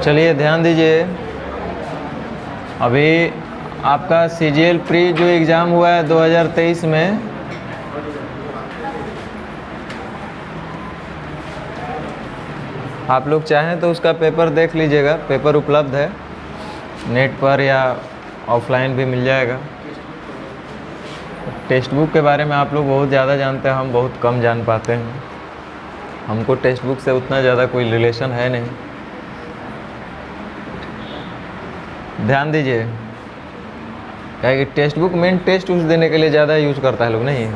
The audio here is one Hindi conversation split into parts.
चलिए ध्यान दीजिए, अभी आपका CGL प्री जो एग्ज़ाम हुआ है 2023 में, आप लोग चाहें तो उसका पेपर देख लीजिएगा। पेपर उपलब्ध है नेट पर या ऑफलाइन भी मिल जाएगा। टेक्स्ट बुक के बारे में आप लोग बहुत ज़्यादा जानते हैं, हम बहुत कम जान पाते हैं। हमको टेक्स्ट बुक से उतना ज़्यादा कोई रिलेशन है नहीं। ध्यान दीजिए, क्या कि टेक्स्ट बुक मेन टेस्ट उस देने के लिए ज़्यादा यूज़ करता है लोग, नहीं है।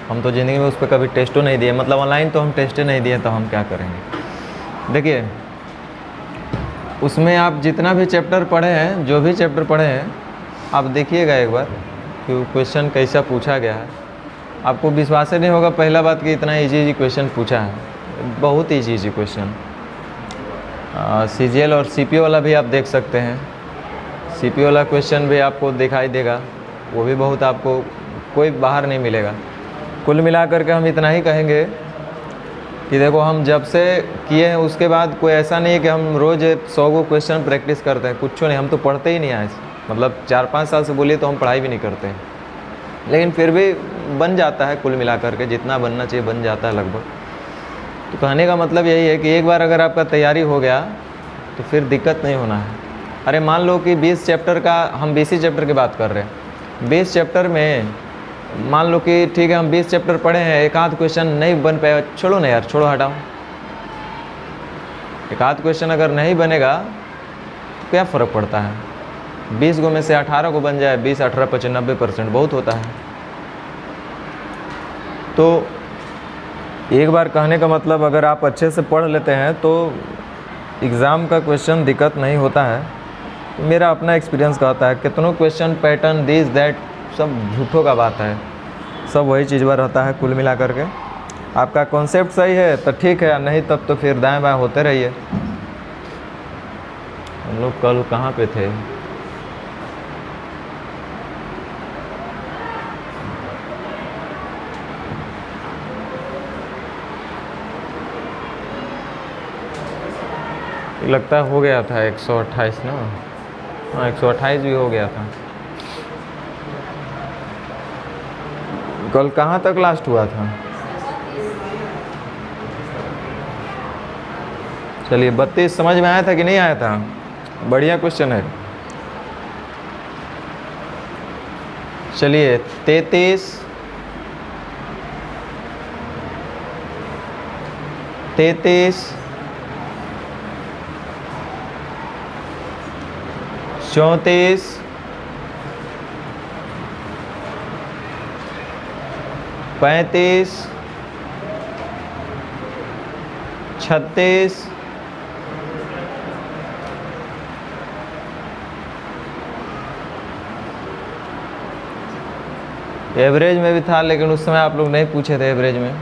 हम तो ज़िंदगी में उस पर कभी टेस्टो नहीं दिए, मतलब ऑनलाइन तो हम टेस्टे नहीं दिए, तो हम क्या करेंगे। देखिए, उसमें आप जितना भी चैप्टर पढ़े हैं, जो भी चैप्टर पढ़े हैं, आप देखिएगा एक बार कि क्वेश्चन कैसा पूछा गया है। आपको विश्वास ही नहीं होगा पहला बात कि इतना इजी क्वेश्चन पूछा है। बहुत इजी क्वेश्चन। CGL और CPO वाला भी आप देख सकते हैं। CPO वाला क्वेश्चन भी आपको दिखाई देगा, वो भी बहुत आपको कोई बाहर नहीं मिलेगा। कुल मिलाकर के हम इतना ही कहेंगे कि देखो, हम जब से किए हैं उसके बाद कोई ऐसा नहीं है कि हम रोज़ 100 गो क्वेश्चन प्रैक्टिस करते हैं, कुछ नहीं। हम तो पढ़ते ही नहीं आए, मतलब 4-5 साल से बोलिए तो हम पढ़ाई भी नहीं करते हैं, लेकिन फिर भी बन जाता है। कुल मिलाकर के जितना बनना चाहिए बन जाता है लगभग। तो कहने का मतलब यही है कि एक बार अगर आपका तैयारी हो गया तो फिर दिक्कत नहीं होना है। अरे मान लो कि 20 चैप्टर का, हम 20 ही चैप्टर की बात कर रहे हैं। 20 चैप्टर में मान लो कि ठीक है, हम 20 चैप्टर पढ़े हैं, एक आध क्वेश्चन नहीं बन पाया, छोड़ो ना यार, छोड़ो, हटाओ। एक आध क्वेश्चन अगर नहीं बनेगा तो क्या फ़र्क पड़ता है। 20 गो में से 18 को बन जाए, 20, 18, 25, 90% बहुत होता है। तो एक बार कहने का मतलब, अगर आप अच्छे से पढ़ लेते हैं तो एग्ज़ाम का क्वेश्चन दिक्कत नहीं होता है। मेरा अपना एक्सपीरियंस कहता है, कितनों क्वेश्चन पैटर्न दिस दैट सब झूठों का बात है, सब वही चीज़ पर रहता है। कुल मिला करके आपका कॉन्सेप्ट सही है तो ठीक है, नहीं तब तो फिर दाएं बाएं होते रहिए। हम लोग कल कहाँ पे थे? लगता है हो गया था 128 ना। हाँ, 128 भी हो गया था। कल कहाँ तक लास्ट हुआ था? चलिए, 32 समझ में आया था कि नहीं आया था? बढ़िया क्वेश्चन है। चलिए, 33, 34, 35, 36, एवरेज में भी था, लेकिन उस समय आप लोग नहीं पूछे थे एवरेज में,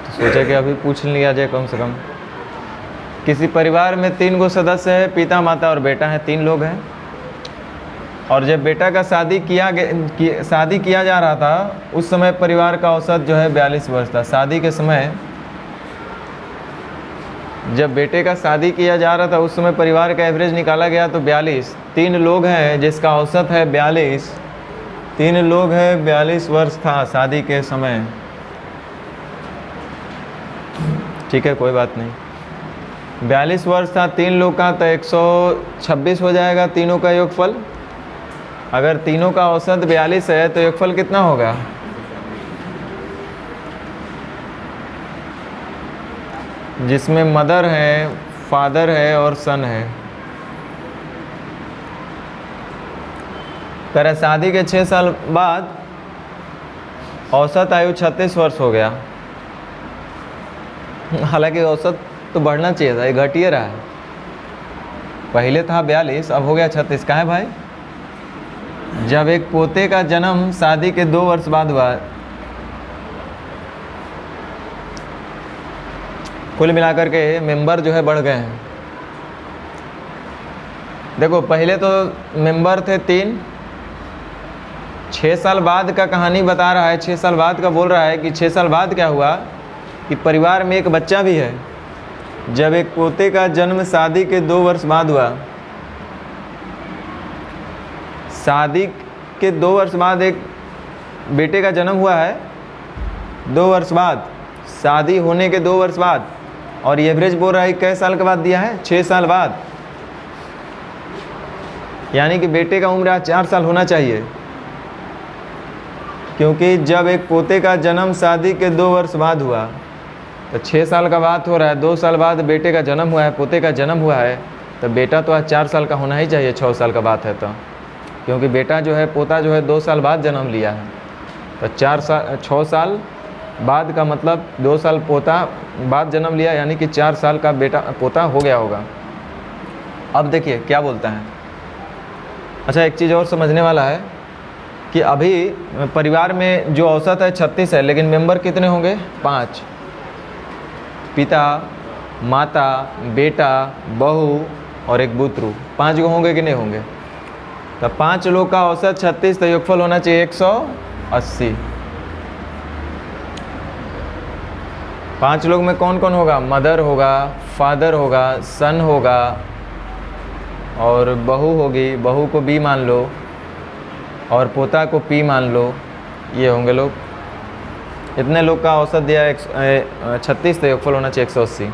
तो सोचे कि अभी पूछ लिया जाए कम से कम। किसी परिवार में 3 गो सदस्य है, पिता, माता और बेटा है, 3 लोग हैं। और जब बेटा का शादी किया जा रहा था, उस समय परिवार का औसत जो है 42 वर्ष था। शादी के समय, जब बेटे का शादी किया जा रहा था, उस समय परिवार का एवरेज निकाला गया तो 42। 3 लोग हैं जिसका औसत है 42। 3 लोग हैं, 42 वर्ष था शादी के समय। ठीक है, कोई बात नहीं। 42 वर्ष था 3 लोग का, तो 126 हो जाएगा तीनों का योगफल। अगर तीनों का औसत 42 है तो योगफल कितना होगा? जिसमें मदर है, फादर है और सन है। कह शादी के 6 साल बाद औसत आयु 36 वर्ष हो गया। हालांकि औसत तो बढ़ना चाहिए था, ये घट ही रहा है। पहले था 42, अब हो गया 36। कहाँ है भाई? जब एक पोते का जन्म शादी के 2 वर्ष बाद हुआ। कुल मिलाकर के मेंबर जो है बढ़ गए हैं। देखो, पहले तो मेंबर थे 3। 6 साल बाद का कहानी बता रहा है, 6 साल बाद का बोल रहा है कि 6 साल बाद क्या हुआ कि परिवार में एक बच्चा भी है। जब एक पोते का जन्म शादी के 2 वर्ष बाद हुआ, शादी के 2 वर्ष बाद एक बेटे का जन्म हुआ है, 2 वर्ष बाद, शादी होने के 2 वर्ष बाद, और एवरेज बोल रहा है कै साल के बाद दिया है, 6 साल बाद, यानी कि बेटे का उम्र आज 4 साल होना चाहिए, क्योंकि जब एक पोते का जन्म शादी के 2 वर्ष बाद हुआ तो 6 साल का बात हो रहा है, 2 साल बाद बेटे का जन्म हुआ है, पोते का जन्म हुआ है, तो बेटा तो आज 4 साल का होना ही चाहिए, 6 साल का बात है तो, क्योंकि बेटा जो है, पोता जो है 2 साल बाद जन्म लिया है, तो 6 साल बाद का मतलब 2 साल पोता बाद जन्म लिया, यानी कि 4 साल का बेटा पोता हो गया होगा। अब देखिए क्या बोलता है। अच्छा, एक चीज़ और समझने वाला है कि अभी परिवार में जो औसत है 36 है, लेकिन मेंबर कितने होंगे? 5। पिता, माता, बेटा, बहू और एक बुतरू, 5 गो होंगे कि नहीं होंगे? तो 5 लोग का औसत 36, तो योगफल होना चाहिए 180। 5 लोग में कौन कौन होगा? मदर होगा, फादर होगा, सन होगा और बहू होगी, बहू को बी मान लो और पोता को पी मान लो, ये होंगे लोग। इतने लोग का औसत दिया 36, तो योगफल होना चाहिए 180।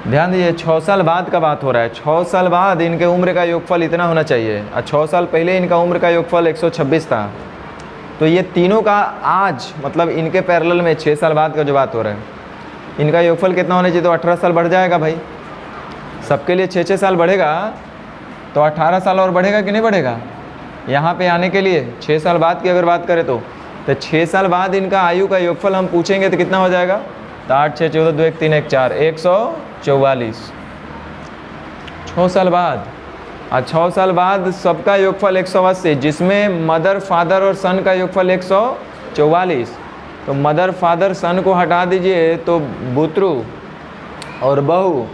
ध्यान दीजिए, 6 साल बाद का बात हो रहा है, 6 साल बाद इनके उम्र का योगफल इतना होना चाहिए, और 6 साल पहले इनका उम्र का योगफल 126 था। तो ये तीनों का आज मतलब इनके पैरेलल में 6 साल बाद का जो बात हो रहा है, इनका योगफल कितना होना चाहिए? तो 18 साल बढ़ जाएगा भाई, सबके लिए 6-6 साल बढ़ेगा, तो 18 साल और बढ़ेगा कि नहीं बढ़ेगा? यहाँ पे आने के लिए 6 साल बाद की अगर बात करें तो 6 साल बाद इनका आयु का योगफल हम पूछेंगे तो कितना हो जाएगा? तो 8, 6, 14, 2, 1, 3, 1, 4, 144। 6 साल बाद, और 6 साल बाद सबका योगफल 180, जिसमें मदर, फादर और सन का योगफल 144। तो मदर, फादर, सन को हटा दीजिए तो बुतरू और बहू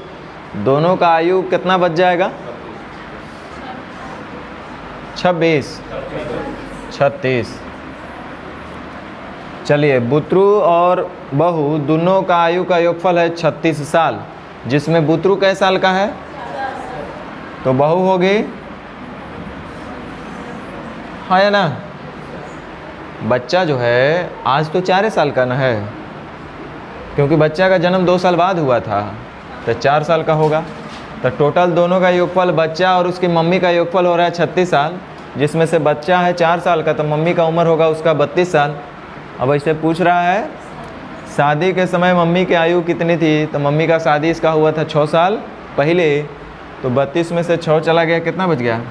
दोनों का आयु कितना बच जाएगा? 36। चलिए, बुतरू और बहू दोनों का आयु का योगफल है 36 साल, जिसमें बुतरू कै साल का है? तो बहू होगी, हाँ या ना? बच्चा जो है आज तो 4 साल का ना है, क्योंकि बच्चा का जन्म 2 साल बाद हुआ था, तो 4 साल का होगा। तो टोटल दोनों का योगफल, बच्चा और उसकी मम्मी का योगफल हो रहा है 36 साल, जिसमें से बच्चा है 4 साल का, तो मम्मी का उम्र होगा उसका 32 साल। अब ऐसे पूछ रहा है शादी के समय मम्मी की आयु कितनी थी? तो मम्मी का शादी इसका हुआ था 6 साल पहले, तो 32 में से 6 चला गया, कितना बच गया?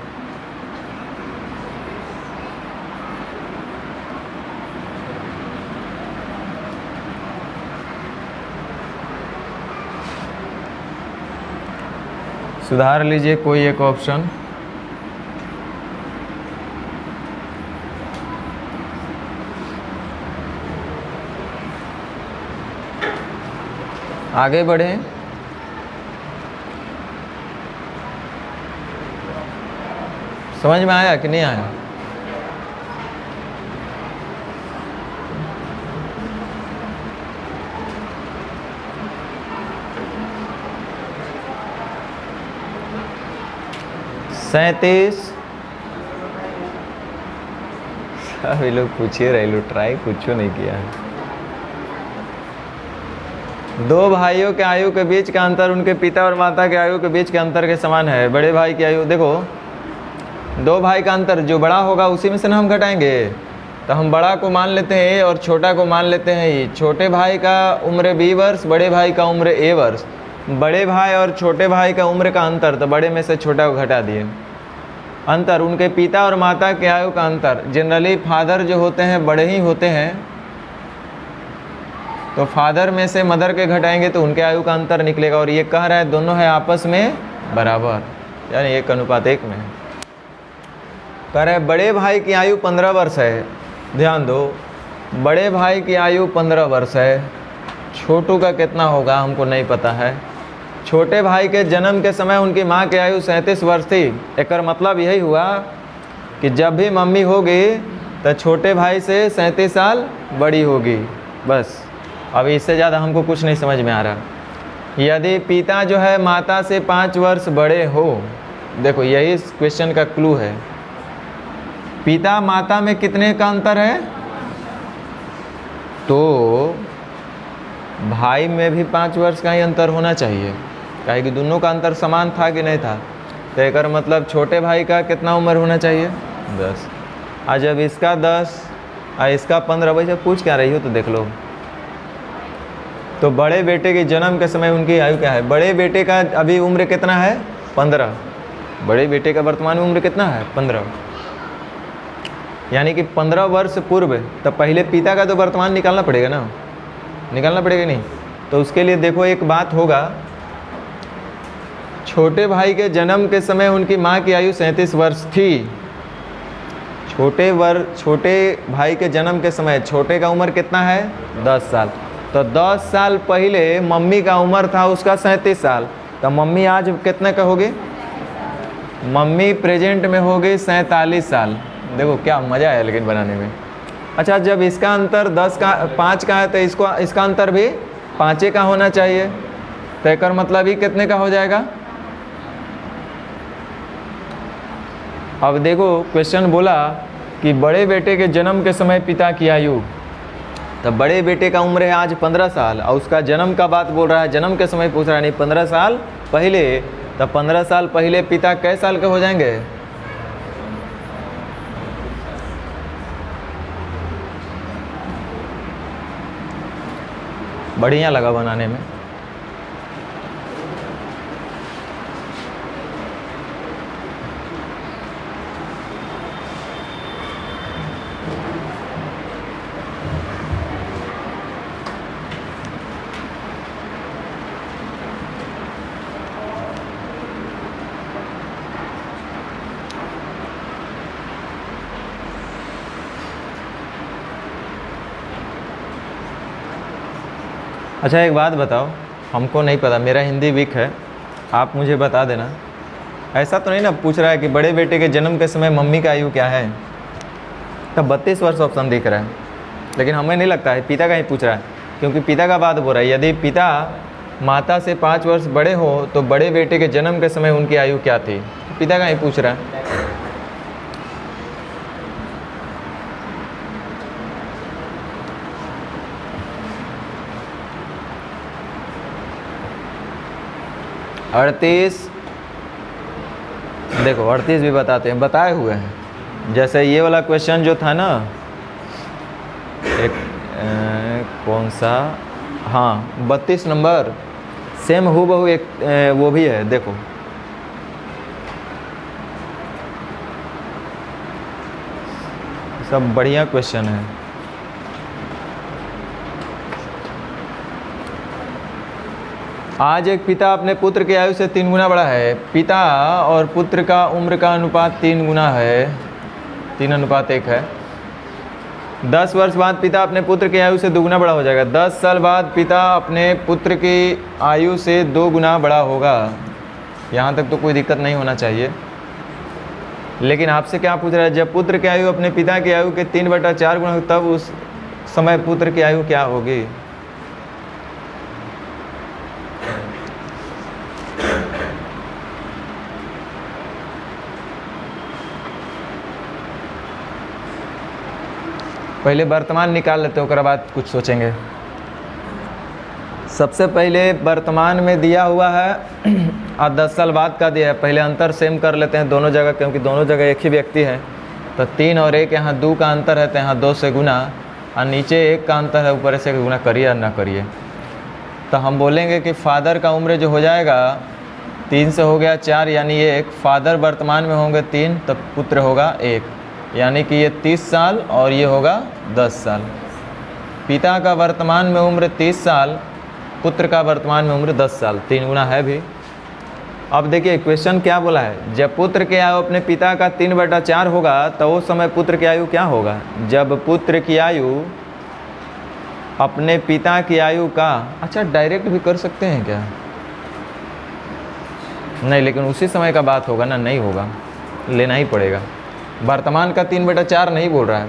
सुधार लीजिए कोई एक ऑप्शन। आगे बढ़े। समझ में आया कि नहीं आया? सैंतीस। सभी लोग पूछिए रहे लो, ट्राई कुछ नहीं किया है। 2 भाइयों के आयु के बीच का अंतर उनके पिता और माता के आयु के बीच के अंतर के समान है। बड़े भाई की आयु देखो, 2 भाई का अंतर जो बड़ा होगा उसी में से ना हम घटाएंगे, तो हम बड़ा को मान लेते हैं ए और छोटा को मान लेते हैं ई। छोटे भाई का उम्र B वर्ष, बड़े भाई का उम्र A वर्ष। बड़े भाई और छोटे भाई का उम्र का अंतर, तो बड़े में से छोटा को घटा दिए। अंतर उनके पिता और माता के आयु का अंतर, जनरली फादर जो होते हैं बड़े ही होते हैं, तो फादर में से मदर के घटाएंगे तो उनके आयु का अंतर निकलेगा। और ये कह रहा है दोनों है आपस में बराबर, यानी 1:1 में है। कह रहा है बड़े भाई की आयु 15 वर्ष है। ध्यान दो, बड़े भाई की आयु 15 वर्ष है, छोटू का कितना होगा हमको नहीं पता है। छोटे भाई के जन्म के समय उनकी माँ की आयु 37 वर्ष थी। एक मतलब यही हुआ कि जब भी मम्मी होगी तो छोटे भाई से 37 साल बड़ी होगी, बस। अब इससे ज़्यादा हमको कुछ नहीं समझ में आ रहा। यदि पिता जो है माता से 5 वर्ष बड़े हो, देखो यही इस क्वेश्चन का क्लू है। पिता माता में कितने का अंतर है? तो भाई में भी 5 वर्ष का ही अंतर होना चाहिए, काहे कि दोनों का अंतर समान था कि नहीं था। तो एक मतलब छोटे भाई का कितना उम्र होना चाहिए? 10। आज जब इसका 10 और इसका 15, वैसे पूछ क्या रही हो तो देख लो। तो बड़े बेटे के जन्म के समय उनकी आयु क्या है? बड़े बेटे का अभी उम्र कितना है? 15। बड़े बेटे का वर्तमान में उम्र कितना है? 15। यानी कि 15 वर्ष पूर्व। तब पहले पिता का तो वर्तमान निकालना पड़ेगा ना, निकालना पड़ेगा नहीं? तो उसके लिए देखो एक बात होगा, छोटे भाई के जन्म के समय उनकी माँ की आयु 37 वर्ष थी। छोटे भाई के जन्म के समय छोटे का उम्र कितना है? 10 साल। तो 10 साल पहले मम्मी का उम्र था उसका 37 साल। तो मम्मी आज कितने का होगी? मम्मी प्रेजेंट में होगी 47 साल। देखो क्या मज़ा है लेकिन बनाने में। अच्छा, जब इसका अंतर 5 का है तो इसका अंतर भी 5 का होना चाहिए। तो एक मतलब ही कितने का हो जाएगा? अब देखो क्वेश्चन बोला कि बड़े बेटे के जन्म के समय पिता की आयु, तब बड़े बेटे का उम्र है आज 15 साल और उसका जन्म का बात बोल रहा है, जन्म के समय पूछ रहा है, नहीं 15 साल पहले। तब 15 साल पहले पिता कै साल के हो जाएंगे? बढ़िया लगा बनाने में। अच्छा एक बात बताओ, हमको नहीं पता, मेरा हिंदी वीक है, आप मुझे बता देना। ऐसा तो नहीं ना पूछ रहा है कि बड़े बेटे के जन्म के समय मम्मी का आयु क्या है? तब 32 वर्ष ऑप्शन दिख रहा है, लेकिन हमें नहीं लगता है पिता का ही पूछ रहा है, क्योंकि पिता का बात बोल रहा है। यदि पिता माता से 5 वर्ष बड़े हो तो बड़े बेटे के जन्म के समय उनकी आयु क्या थी? पिता का ही पूछ रहा है। अड़तीस, देखो 38 भी बताते हैं, बताए हुए हैं। जैसे ये वाला क्वेश्चन जो था ना, एक कौन सा, हाँ 32 नंबर, सेम हूबहू एक वो भी है, देखो सब बढ़िया क्वेश्चन है। आज एक पिता अपने पुत्र की आयु से 3 गुना बड़ा है। पिता और पुत्र का उम्र का अनुपात 3 गुना है, 3:1 है। 10 वर्ष बाद पिता अपने पुत्र की आयु से 2 गुना बड़ा हो जाएगा। 10 साल बाद पिता अपने पुत्र की आयु से 2 गुना बड़ा होगा। यहाँ तक तो कोई दिक्कत नहीं होना चाहिए। लेकिन आपसे क्या पूछ रहा है? जब पुत्र की आयु अपने पिता की आयु के 3/4 गुना हो, तब उस समय पुत्र की आयु क्या होगी? पहले वर्तमान निकाल लेते हैं, उसके बाद कुछ सोचेंगे। सबसे पहले वर्तमान में दिया हुआ है और 10 साल बाद का दिया है। पहले अंतर सेम कर लेते हैं दोनों जगह, क्योंकि दोनों जगह एक ही व्यक्ति है। तो 3 और 1 यहाँ 2 का अंतर है, तो यहाँ 2 से गुना, और नीचे 1 का अंतर है, ऊपर से गुना करिए या ना करिए। तो हम बोलेंगे कि फादर का उम्र जो हो जाएगा 3 से हो गया 4 यानी 1, फादर वर्तमान में होंगे 3, तब पुत्र होगा 1, यानी कि ये 30 साल और ये होगा 10 साल। पिता का वर्तमान में उम्र 30 साल, पुत्र का वर्तमान में उम्र 10 साल, 3 गुना है भी। अब देखिए क्वेश्चन क्या बोला है, जब पुत्र की आयु अपने पिता का 3/4 होगा तो उस समय पुत्र की आयु क्या होगा? जब पुत्र की आयु अपने पिता की आयु का, अच्छा डायरेक्ट भी कर सकते हैं क्या? नहीं, लेकिन उसी समय का बात होगा ना, नहीं होगा, लेना ही पड़ेगा। वर्तमान का 3/4 नहीं बोल रहा है,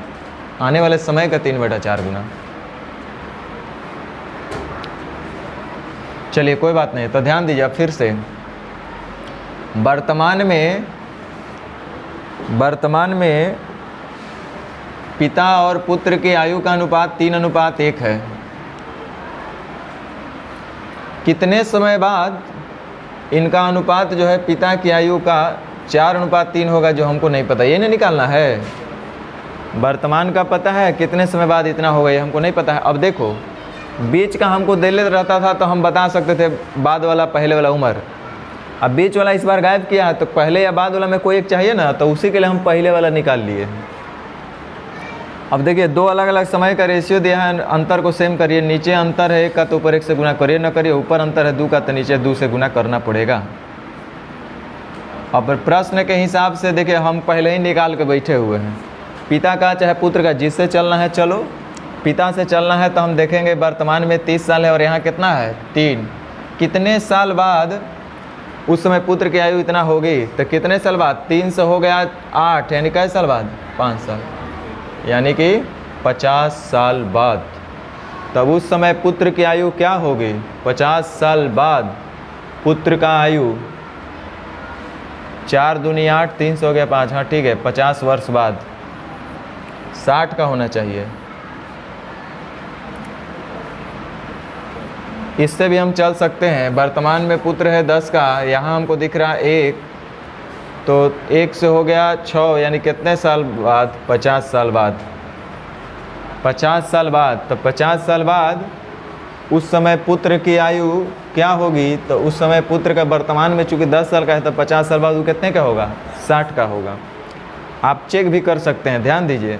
आने वाले समय का 3/4 गुना। चलिए कोई बात नहीं, तो ध्यान दीजिए फिर से। वर्तमान में पिता और पुत्र की आयु का अनुपात 3:1 है। कितने समय बाद इनका अनुपात जो है पिता की आयु का 4:3 होगा, जो हमको नहीं पता, ये नहीं निकालना है। वर्तमान का पता है, कितने समय बाद इतना होगा ये हमको नहीं पता है। अब देखो बीच का हमको दे ले रहता था तो हम बता सकते थे बाद वाला पहले वाला उम्र। अब बीच वाला इस बार गायब किया है तो पहले या बाद वाला में कोई एक चाहिए ना, तो उसी के लिए हम पहले वाला निकाल लिए। अब देखिए दो अलग अलग समय का रेशियो दिया है, अंतर को सेम करिए। नीचे अंतर है 1 का तो ऊपर 1 से गुना करिए, न करिए। ऊपर अंतर है 2 का तो नीचे 2 से गुना करना पड़ेगा। अब प्रश्न के हिसाब से देखिए हम पहले ही निकाल के बैठे हुए हैं। पिता का चाहे पुत्र का, जिससे चलना है चलो। पिता से चलना है तो हम देखेंगे वर्तमान में 30 साल है और यहाँ कितना है 3। कितने साल बाद उस समय पुत्र की आयु इतना होगी, तो कितने साल बाद 3 से हो गया 8, यानी कैसे साल बाद 5 साल, यानी कि 50 साल बाद। तब उस समय पुत्र की आयु क्या होगी 50 साल बाद। पुत्र का आयु 4 दूनी 8, 3 से हो गया 5, हाँ ठीक है, 50 वर्ष बाद 60 का होना चाहिए। इससे भी हम चल सकते हैं। वर्तमान में पुत्र है 10 का, यहाँ हमको दिख रहा है 1, तो 1 से हो गया 6, यानी कितने साल बाद 50 साल बाद। 50 साल बाद, तो 50 साल बाद उस समय पुत्र की आयु क्या होगी, तो उस समय पुत्र का वर्तमान में चूँकि 10 साल का है तो 50 साल बाद वो कितने का होगा 60 का होगा। आप चेक भी कर सकते हैं, ध्यान दीजिए।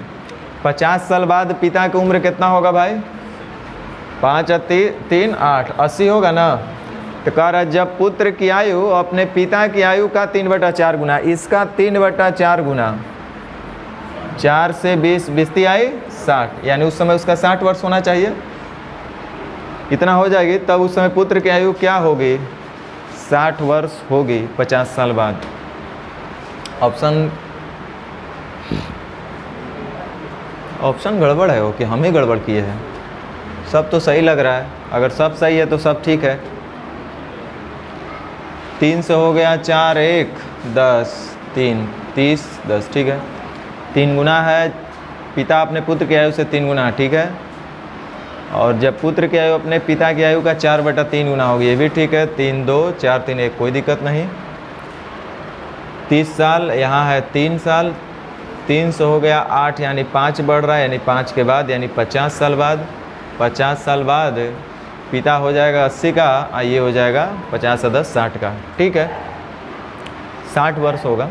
50 साल बाद पिता की उम्र कितना होगा भाई 5 और 3 8, 80 होगा ना। तो कह रहा है जब पुत्र की आयु अपने पिता की आयु का 3/4 गुना, इसका 3/4 गुना, 4 से 20 20 आई 60, यानी उस समय उसका 60 वर्ष होना चाहिए। इतना हो जाएगी तब उस समय पुत्र की आयु क्या होगी 60 वर्ष होगी 50 साल बाद। ऑप्शन गड़बड़ है वो कि हम ही गड़बड़ किए हैं। सब तो सही लग रहा है, अगर सब सही है तो सब ठीक है। 3 से हो गया 4 1 10 3 30 10, ठीक है। 3 गुना है पिता अपने पुत्र की आयु से 3 गुना, ठीक है। और जब पुत्र की आयु अपने पिता की आयु का 4/3 गुना होगी, ये भी ठीक है। 3 2 4 3 1, कोई दिक्कत नहीं। 30 साल, यहाँ है 3 साल, 3 से हो गया 8, यानी 5 बढ़ रहा है, यानी 5 के बाद यानी 50 साल बाद। 50 साल बाद पिता हो जाएगा 80 का, ये हो जाएगा 50 और 10 60 का, ठीक है। 60 वर्ष होगा।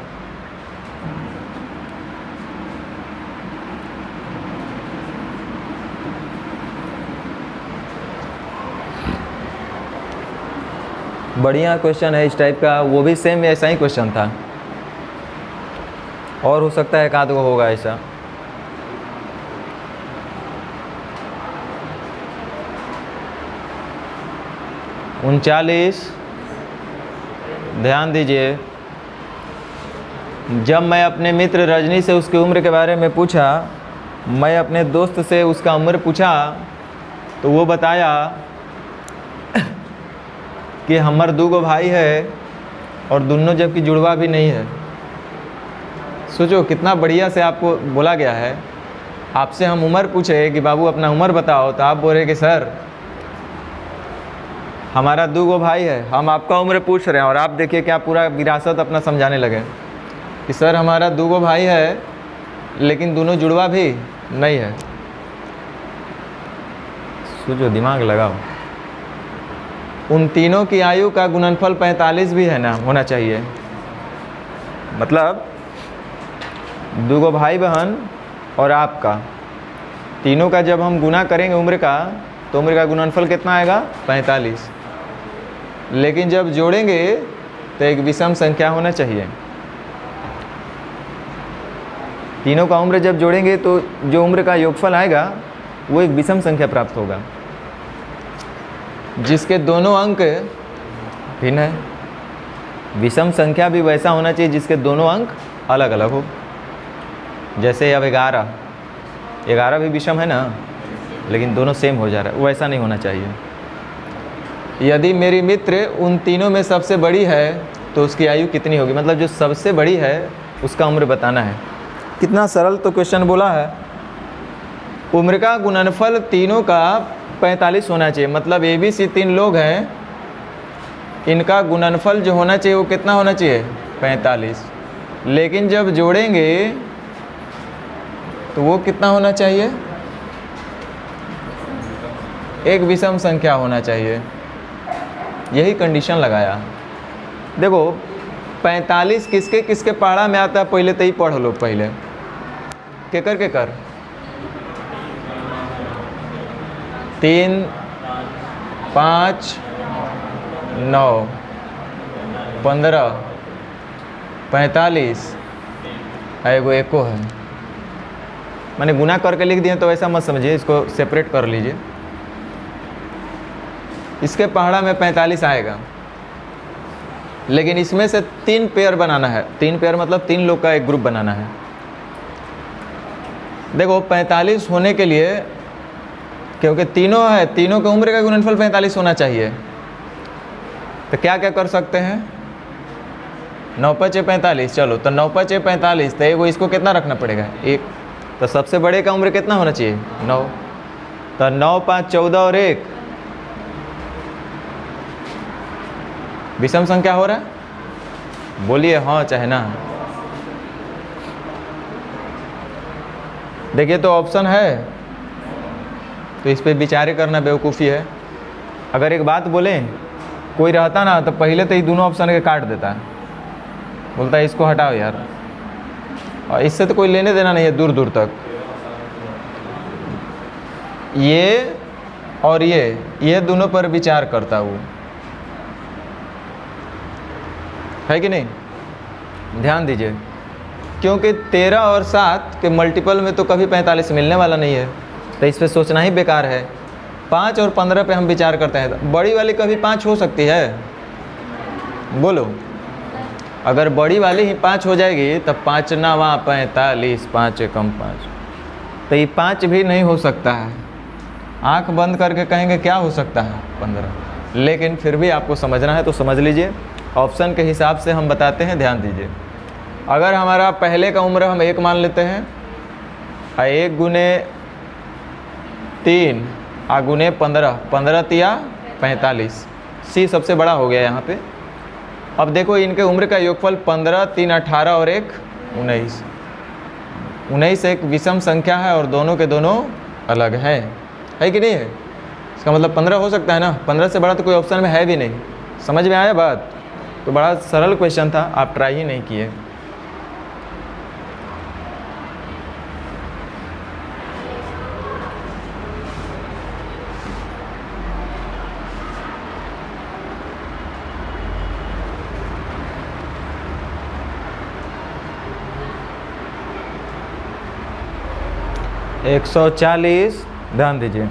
बढ़िया क्वेश्चन है इस टाइप का, वो भी सेम ऐसा ही क्वेश्चन था, और हो सकता है एक आध गो होगा ऐसा। उनचालीस, ध्यान दीजिए। जब मैं अपने मित्र रजनी से उसकी उम्र के बारे में पूछा, मैं अपने दोस्त से उसका उम्र पूछा तो वो बताया कि हमारे 2 भाई है और दोनों जबकि जुड़वा भी नहीं है। सोचो कितना बढ़िया से आपको बोला गया है। आपसे हम उम्र पूछे कि बाबू अपना उम्र बताओ, तो आप बोल रहे कि सर हमारा 2 भाई है, हम आपका उम्र पूछ रहे हैं। और आप देखिए क्या पूरा विरासत अपना समझाने लगे कि सर हमारा 2 भाई है लेकिन दोनों जुड़वा भी नहीं है। सोचो, दिमाग लगाओ। उन तीनों की आयु का गुणनफल 45 भी है ना, होना चाहिए। मतलब 2 भाई बहन और आपका, तीनों का जब हम गुना करेंगे उम्र का, तो उम्र का गुणनफल कितना आएगा 45। लेकिन जब जोड़ेंगे तो एक विषम संख्या होना चाहिए। तीनों का उम्र जब जोड़ेंगे तो जो उम्र का योगफल आएगा वो एक विषम संख्या प्राप्त होगा, जिसके दोनों अंक भिन्न है। विषम संख्या भी वैसा होना चाहिए जिसके दोनों अंक अलग अलग हो। जैसे अब 11 भी विषम है ना, लेकिन दोनों सेम हो जा रहा है, वैसा नहीं होना चाहिए। यदि मेरी मित्र उन तीनों में सबसे बड़ी है तो उसकी आयु कितनी होगी, मतलब जो सबसे बड़ी है उसका उम्र बताना है। कितना सरल तो क्वेश्चन बोला है। उम्र का गुणनफल तीनों का 45 होना चाहिए, मतलब ABC 3 लोग हैं, इनका गुणनफल जो होना चाहिए वो कितना होना चाहिए, 45। लेकिन जब जोड़ेंगे तो वो कितना होना चाहिए, एक विषम संख्या होना चाहिए। यही कंडीशन लगाया। देखो 45 किसके किसके पहाड़ा में आता है, पहले तो ही पढ़ लो। पहले केकर केकर 3 5 9 15 45 एगो एको है। मैंने गुना करके लिख दिया तो ऐसा मत समझिए, इसको सेपरेट कर लीजिए। इसके पहाड़ा में 45 आएगा, लेकिन इसमें से 3 पेयर बनाना है। 3 पेयर मतलब 3 लोग का एक ग्रुप बनाना है। देखो 45 होने के लिए, क्योंकि तीनों है, तीनों की उम्र का गुणनफल 45 होना चाहिए, तो क्या क्या कर सकते हैं, 9 5 45। चलो तो 9 5 45, तो एगो इसको कितना रखना पड़ेगा, 1। तो सबसे बड़े का उम्र कितना होना चाहिए, 9। तो 9 5 14 और 1 विषम संख्या हो रहा है, बोलिए हाँ चाहे ना। देखिए तो ऑप्शन है, तो इस पे विचार करना बेवकूफ़ी है। अगर एक बात बोलें, कोई रहता ना तो पहले तो ये दोनों ऑप्शन के काट देता है, बोलता है इसको हटाओ यार, और इससे तो कोई लेने देना नहीं है दूर दूर तक। ये और ये दोनों पर विचार करता वो, है कि नहीं, ध्यान दीजिए। क्योंकि 13 और 7 के मल्टीपल में तो कभी 45 मिलने वाला नहीं है, तो इस पर सोचना ही बेकार है। 5 और 15 पे हम विचार करते हैं। बड़ी वाली कभी 5 हो सकती है, बोलो। अगर बड़ी वाली ही 5 हो जाएगी तब 5 9 45, 5 एकम 5, तो ये 5 भी नहीं हो सकता है। आंख बंद करके कहेंगे क्या हो सकता है, 15। लेकिन फिर भी आपको समझना है तो समझ लीजिए। ऑप्शन के हिसाब से हम बताते हैं, ध्यान दीजिए। अगर हमारा पहले का उम्र हम 1 मान लेते हैं, 1 गुने 3 गुने 15, 15 तिया 45, सी सबसे बड़ा हो गया यहाँ पे। अब देखो इनके उम्र का योगफल 15 3 18 और 1 19। 19 एक विषम संख्या है और दोनों के दोनों अलग है कि नहीं है। इसका मतलब 15 हो सकता है ना, 15 से बड़ा तो कोई ऑप्शन में है भी नहीं। समझ में आया बात। तो बड़ा सरल क्वेश्चन था, आप ट्राई ही नहीं किए। एक 140, ध्यान दीजिए।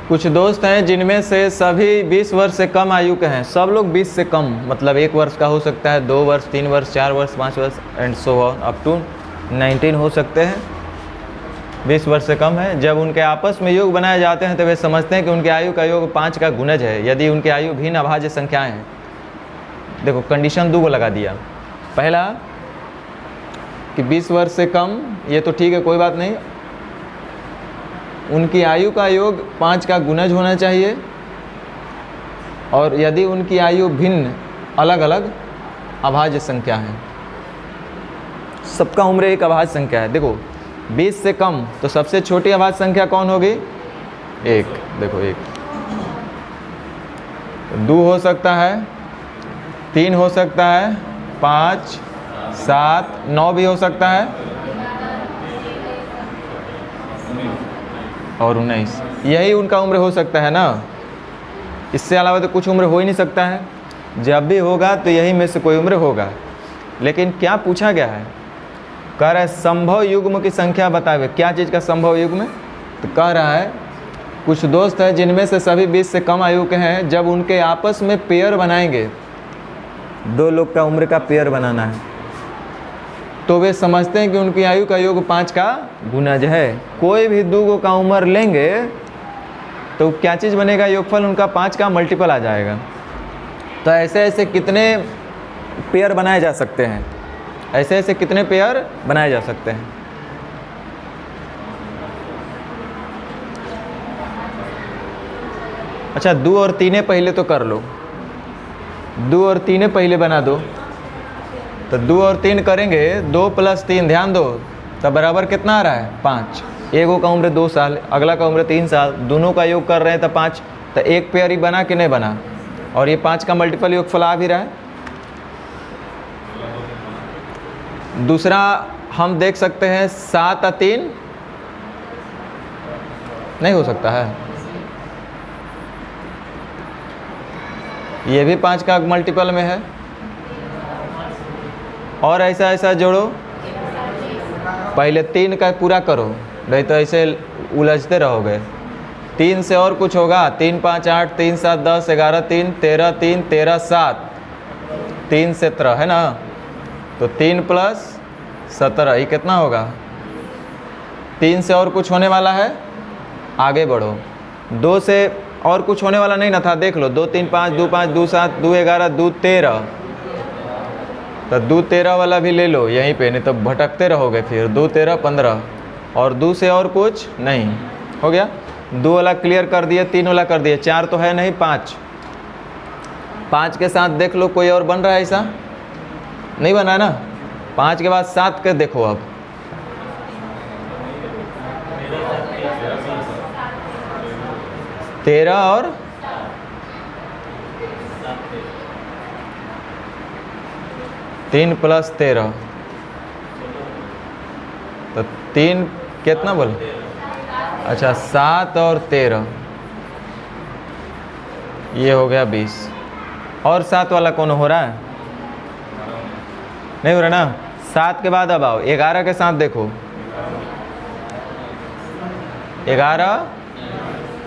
कुछ दोस्त हैं जिनमें से सभी 20 वर्ष से कम आयु के हैं। सब लोग 20 से कम, मतलब 1 वर्ष का हो सकता है, 2 वर्ष, 3 वर्ष, 4 वर्ष, 5 वर्ष and so on up to 19 हो सकते हैं। 20 वर्ष से कम है। जब उनके आपस में योग बनाए जाते हैं तो वे समझते हैं कि उनकी आयु का योग 5 का गुणज है, यदि उनकी आयु भिन्न अभाज्य संख्याएँ हैं। देखो कंडीशन 2 को लगा दिया। पहला कि 20 वर्ष से कम, ये तो ठीक है, कोई बात नहीं। उनकी आयु का योग 5 का गुणज होना चाहिए, और यदि उनकी आयु भिन्न अलग अलग अभाज्य संख्या है। सबका उम्र एक अभाज्य संख्या है। देखो 20 से कम, तो सबसे छोटी अभाज्य संख्या कौन होगी, 1। देखो 1, 2 हो सकता है, 3 हो सकता है, 5 7 9 भी हो सकता है, और 19। यही उनका उम्र हो सकता है ना। इससे अलावा तो कुछ उम्र हो ही नहीं सकता है। जब भी होगा तो यही में से कोई उम्र होगा। लेकिन क्या पूछा गया है, कह रहा है संभव युग्म की संख्या बताए। क्या चीज़ का संभव युग्म, तो कह रहा है कुछ दोस्त हैं जिनमें से सभी 20 से कम आयु के हैं। जब उनके आपस में पेयर बनाएंगे, 2 लोग का उम्र का पेयर बनाना है, तो वे समझते हैं कि उनकी आयु का योग 5 का गुणज है। कोई भी 2 का उम्र लेंगे तो क्या चीज़ बनेगा, योगफल उनका 5 का मल्टीपल आ जाएगा। तो ऐसे ऐसे कितने पेयर बनाए जा सकते हैं, ऐसे ऐसे कितने पेयर बनाए जा सकते हैं। अच्छा 2 और 3 पहले तो कर लो, 2 और 3 पहले बना दो। तो 2 और 3 करेंगे, 2 + 3 ध्यान दो, तब बराबर कितना आ रहा है 5। एगो का उम्र 2 साल, अगला का उम्र 3 साल, दोनों का योग कर रहे हैं तो 5। तो एक पेयर ही बना कि नहीं बना, और ये 5 का मल्टीपल योगफल आ भी रहा है। दूसरा हम देख सकते हैं 7 और 3 नहीं हो सकता है, ये भी 5 का मल्टीपल में है। और ऐसा ऐसा जोड़ो, पहले 3 का पूरा करो, नहीं तो ऐसे उलझते रहोगे। 3 से और कुछ होगा, 3 5 8, 3 7 10, 11 3, 13 3, 13 7, 3 17 है ना। तो 3 + 17 ये कितना होगा, 3 से और कुछ होने वाला है, आगे बढ़ो। 2 से और कुछ होने वाला नहीं ना था, देख लो, 2 3 5, 2 5, 2 7, 2 11, 2 13। तो 2 13 वाला भी ले लो यहीं पे, नहीं तो भटकते रहोगे फिर। 2 13 15, और 2 से और कुछ नहीं, हो गया। 2 वाला क्लियर कर दिए, 3 वाला कर दिए, 4 तो है नहीं, 5। 5 के साथ देख लो कोई और बन रहा है, ऐसा नहीं बना ना। 5 के बाद 7 के देखो, अब 13 और 3 + 13, तो 3 कितना बोल, अच्छा 7 और 13, ये हो गया 20। और 7 वाला कौन हो रहा है, नहीं हो रहा ना। 7 के बाद अब आओ 11 के साथ देखो, 11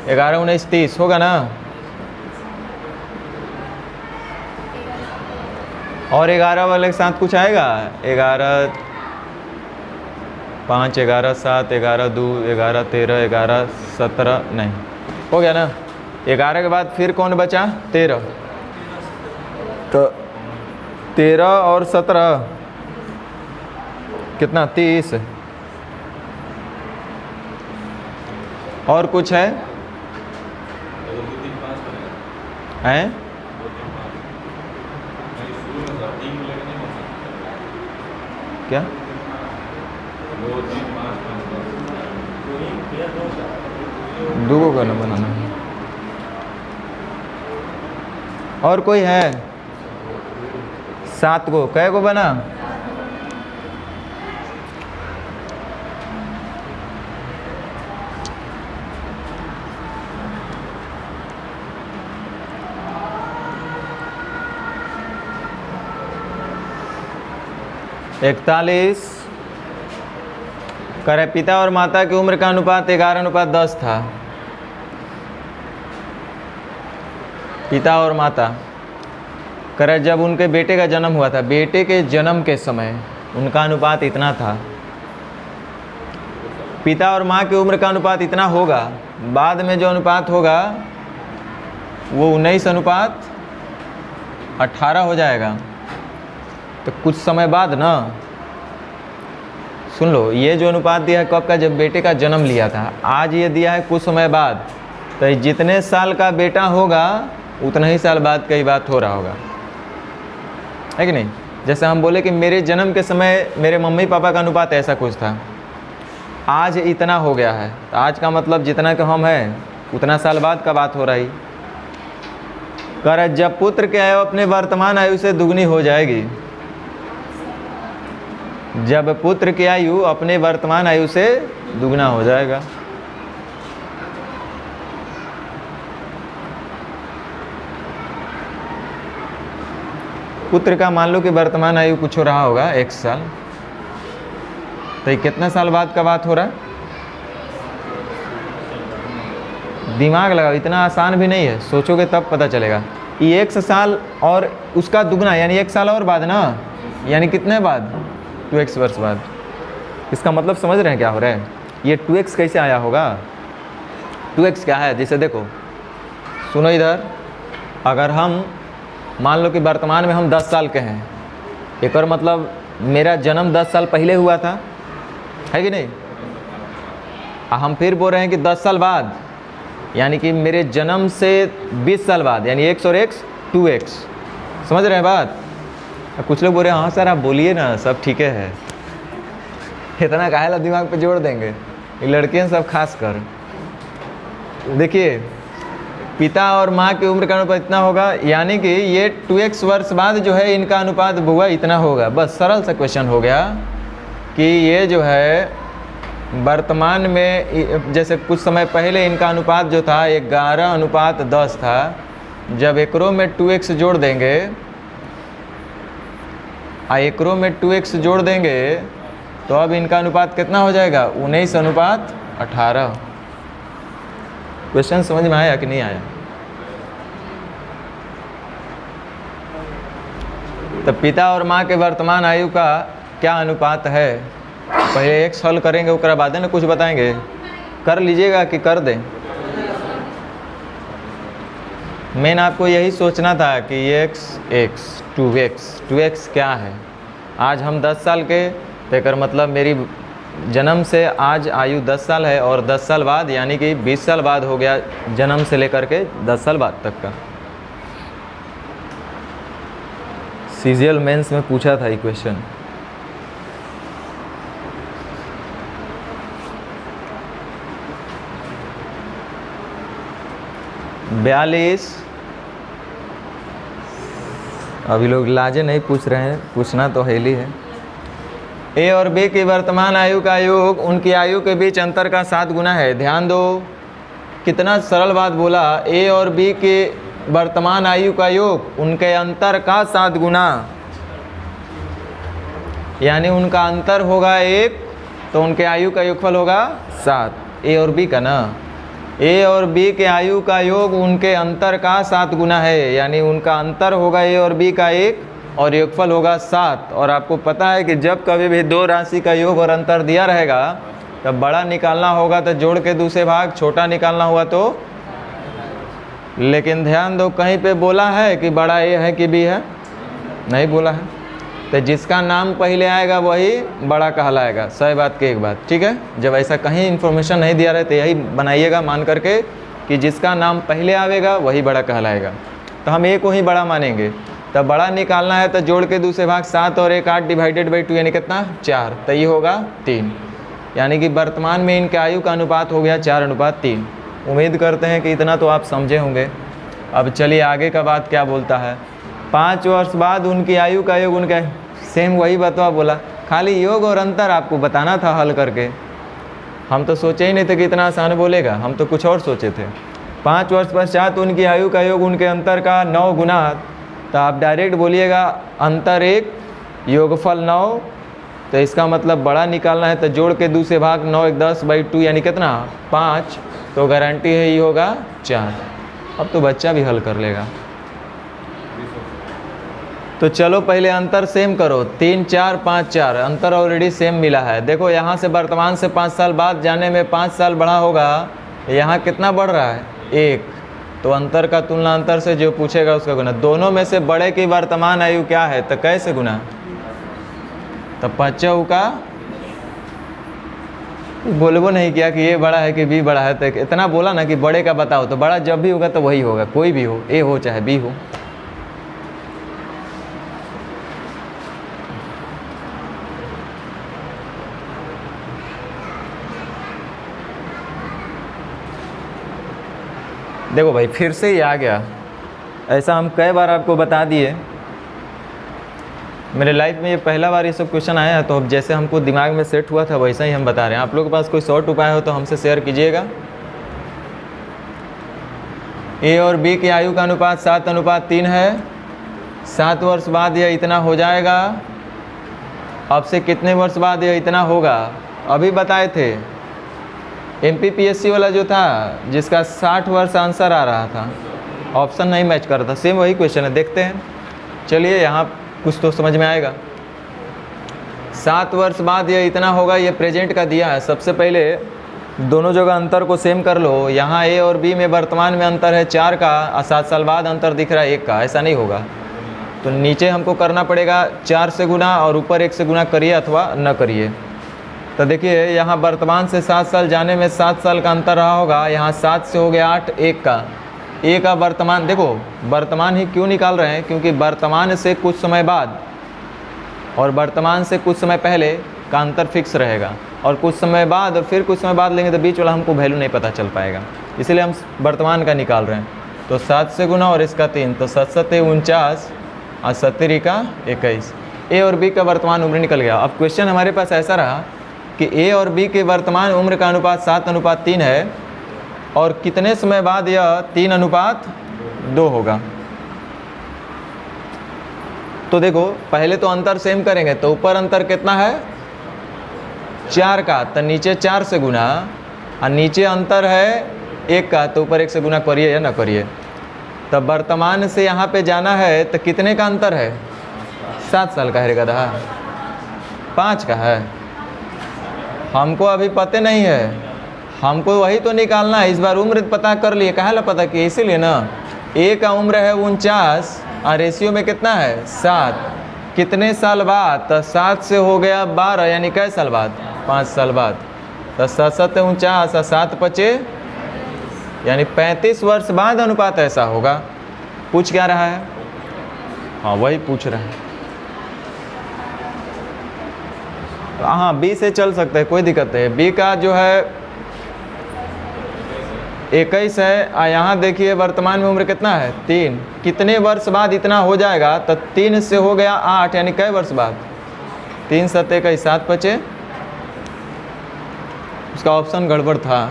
11 19 30 होगा ना। और 11 वाले के साथ कुछ आएगा, 11 5, 11 7, 11 2, 11 13, 11 17 नहीं, हो गया ना। 11 के बाद फिर कौन बचा, 13। तो 13 और 17 कितना, 30। और कुछ है, हैं क्या, 2 को करना बनाना है। और कोई है, 7 को, कै को बना, इकतालीस। करे पिता और माता की उम्र का अनुपात 11:10 था। पिता और माता, करे जब उनके बेटे का जन्म हुआ था, बेटे के जन्म के समय उनका अनुपात इतना था। पिता और माँ की उम्र का अनुपात इतना होगा, बाद में जो अनुपात होगा वो 19:18 हो जाएगा। तो कुछ समय बाद ना, सुन लो, ये जो अनुपात दिया है कब का, जब बेटे का जन्म लिया था। आज ये दिया है कुछ समय बाद, तो जितने साल का बेटा होगा उतना ही साल बाद कई बात हो रहा होगा, है कि नहीं। जैसे हम बोले कि मेरे जन्म के समय मेरे मम्मी पापा का अनुपात ऐसा कुछ था, आज इतना हो गया है। तो आज का मतलब जितना कि हम हैं उतना साल बाद का बात हो रही। कर जब पुत्र की आयु अपने वर्तमान आयु से दुगनी हो जाएगी, जब पुत्र की आयु अपने वर्तमान आयु से दुगना हो जाएगा। पुत्र का मान लो कि वर्तमान आयु कुछ हो रहा होगा 1 साल, तो ये कितने साल बाद का बात हो रहा है। दिमाग लगाओ, इतना आसान भी नहीं है, सोचोगे तब पता चलेगा। ये 1 साल और उसका दुगना, यानी 1 साल और बाद ना, यानी कितने बाद, 2x वर्ष बाद। इसका मतलब समझ रहे हैं क्या हो रहा है। ये 2x कैसे आया होगा, 2x क्या है, जिसे देखो सुनो इधर, अगर हम मान लो कि वर्तमान में हम 10 साल के हैं, एक और मतलब मेरा जन्म 10 साल पहले हुआ था, है कि नहीं, हम फिर बोल रहे हैं कि 10 साल बाद, यानी कि मेरे जन्म से 20 साल बाद, यानी x और x 2x, समझ रहे हैं बात। कुछ लोग बोल रहे हैं हाँ सर आप बोलिए ना, सब ठीक है, इतना काहेला दिमाग पे जोड़ देंगे, ये लड़कियाँ सब खास कर। देखिए पिता और माँ की उम्र का अनुपात इतना होगा, यानी कि ये 2x वर्ष बाद जो है इनका अनुपात हुआ इतना होगा। बस सरल सा क्वेश्चन हो गया कि ये जो है वर्तमान में, जैसे कुछ समय पहले इनका अनुपात जो था 11:10 था, जब एकरों में 2x जोड़ देंगे, एकरों में 2x जोड़ देंगे तो अब इनका अनुपात कितना हो जाएगा, 19:18। क्वेश्चन समझ में आया कि नहीं आया? तो पिता और माँ के वर्तमान आयु का क्या अनुपात है, पहले x हल करेंगे, उसके बाद ना कुछ बताएंगे, कर लीजिएगा कि कर दें। मेन आपको यही सोचना था कि x 2x क्या है। आज हम 10 साल के, तो एक मतलब मेरी जन्म से आज आयु 10 साल है, और 10 साल बाद यानी कि 20 साल बाद हो गया जन्म से लेकर के 10 साल बाद तक का। सीजीएल मेंस में पूछा था ये क्वेश्चन। बयालीस, अभी लोग लाजे नहीं पूछ रहे हैं, पूछना तो हेली है। ए और बी की वर्तमान आयु का योग उनकी आयु के बीच अंतर का 7 गुना है। ध्यान दो, कितना सरल बात बोला, ए और बी के वर्तमान आयु का योग उनके अंतर का 7 गुना, यानी उनका अंतर होगा 1, तो उनके आयु का योगफल होगा 7। ए और बी का ना, ए और बी के आयु का योग उनके अंतर का 7 गुना है, यानी उनका अंतर होगा ए और बी का 1 और योगफल होगा 7। और आपको पता है कि जब कभी भी दो राशि का योग और अंतर दिया रहेगा तब बड़ा निकालना होगा तो जोड़ के दूसरे भाग, छोटा निकालना हुआ तो। लेकिन ध्यान दो, कहीं पे बोला है कि बड़ा ए है कि बी है, नहीं बोला है। तो जिसका नाम पहले आएगा वही बड़ा कहलाएगा, सही बात की एक बात, ठीक है। जब ऐसा कहीं इन्फॉर्मेशन नहीं दिया रहे तो यही बनाइएगा मान करके कि जिसका नाम पहले आवेगा वही बड़ा कहलाएगा। तो हम ए को ही बड़ा मानेंगे। तब बड़ा निकालना है तो जोड़ के दूसरे भाग 7 और 1 8 डिवाइडेड बाई 2 यानी कितना 4, तो ये होगा 3। यानी कि वर्तमान में इनके आयु का अनुपात हो गया 4:3। उम्मीद करते हैं कि इतना तो आप समझे होंगे। अब चलिए आगे का बात क्या बोलता है। 5 वर्ष बाद उनकी आयु का योग, उनका सेम वही बतवा बोला, खाली योग और अंतर आपको बताना था हल करके। हम तो सोचे ही नहीं थे कि इतना आसान बोलेगा, हम तो कुछ और सोचे थे। 5 वर्ष पश्चात उनकी आयु का योग उनके अंतर का 9 गुना, तो आप डायरेक्ट बोलिएगा अंतर 1 योगफल 9, तो इसका मतलब बड़ा निकालना है तो जोड़ के दूसरे भाग 9 1 10 बाई 2 यानी कितना 5, तो गारंटी है ये होगा 4। अब तो बच्चा भी हल कर लेगा। तो चलो पहले अंतर सेम करो, 3 4 5 4, अंतर ऑलरेडी सेम मिला है। देखो यहाँ से वर्तमान से 5 साल बाद जाने में 5 साल बढ़ा होगा, यहाँ कितना बढ़ रहा है 1, तो अंतर का तुलना अंतर से जो पूछेगा उसका गुना। दोनों में से बड़े की वर्तमान आयु क्या है तो कैसे गुना, तो 5 का बोलबो नहीं किया कि ये बड़ा है कि बी बड़ा है, तो इतना बोला ना कि बड़े का बताओ, तो बड़ा जब भी होगा तो वही होगा, कोई भी हो, ए हो चाहे बी हो। देखो भाई फिर से ही आ गया, ऐसा हम कई बार आपको बता दिए। मेरे लाइफ में ये पहला बार ये सब क्वेश्चन आया है, तो अब जैसे हमको दिमाग में सेट हुआ था वैसा ही हम बता रहे हैं। आप लोगों के पास कोई शॉर्ट उपाय हो तो हमसे शेयर कीजिएगा। ए और बी की आयु का अनुपात 7:3 है। 7 वर्ष बाद यह इतना हो जाएगा। अब से कितने वर्ष बाद यह इतना होगा, अभी बताए थे। MPPSC वाला जो था जिसका 60 वर्ष आंसर आ रहा था, ऑप्शन नहीं मैच कर रहा था, सेम वही क्वेश्चन है। देखते हैं, चलिए यहाँ कुछ तो समझ में आएगा। 7 वर्ष बाद ये इतना होगा, ये प्रेजेंट का दिया है। सबसे पहले दोनों जगह अंतर को सेम कर लो। यहाँ ए और बी में वर्तमान में अंतर है 4 का और 7 साल बाद अंतर दिख रहा है 1 का, ऐसा नहीं होगा। तो नीचे हमको करना पड़ेगा 4 से गुना और ऊपर 1 से गुना करिए अथवा न करिए। तो देखिए यहाँ वर्तमान से 7 साल जाने में 7 साल का अंतर रहा होगा, यहाँ 7 से हो गया 8, 1 का, ए का वर्तमान, देखो वर्तमान ही क्यों निकाल रहे हैं, क्योंकि वर्तमान से कुछ समय बाद और वर्तमान से कुछ समय पहले का अंतर फिक्स रहेगा, और कुछ समय बाद और फिर कुछ समय बाद लेंगे तो बीच वाला हमको वैल्यू नहीं पता चल पाएगा, इसलिए हम वर्तमान का निकाल रहे हैं। तो 7 से गुना और इसका 3, तो 7 7 49 और 70 का 21, ए और बी का वर्तमान उम्र निकल गया। अब क्वेश्चन हमारे पास ऐसा रहा कि ए और बी के वर्तमान उम्र का अनुपात 7:3 है और कितने समय बाद यह 3:2 होगा। तो देखो पहले तो अंतर सेम करेंगे, तो ऊपर अंतर कितना है 4 का, तो नीचे 4 से गुना, और नीचे अंतर है 1 का, तो ऊपर 1 से गुना करिए या ना करिए। तब वर्तमान से यहाँ पे जाना है तो कितने का अंतर है, 7 साल का है रे गधा, 5 का है। हमको अभी पता नहीं है, हमको वही तो निकालना है। इस बार उम्र पता कर लिए, कहा ला पता किया, इसीलिए ना। ए का उम्र है 49 और रेशियो में कितना है 7, कितने साल बाद, तो 7 से हो गया 12, यानी कै साल बाद, 5 साल बाद। तो 7 7 49 और 7 5 यानी 35 वर्ष बाद अनुपात ऐसा होगा। पूछ क्या रहा है, हाँ वही पूछ रहा है। तो हाँ बी से चल सकते हैं, कोई दिक्कत नहीं है। बी का जो है 21 है, और यहाँ देखिए वर्तमान में उम्र कितना है 3, कितने वर्ष बाद इतना हो जाएगा, तो 3 से हो गया 8, यानी कई वर्ष बाद, 3 7 21 7 5, उसका ऑप्शन गड़बड़ था।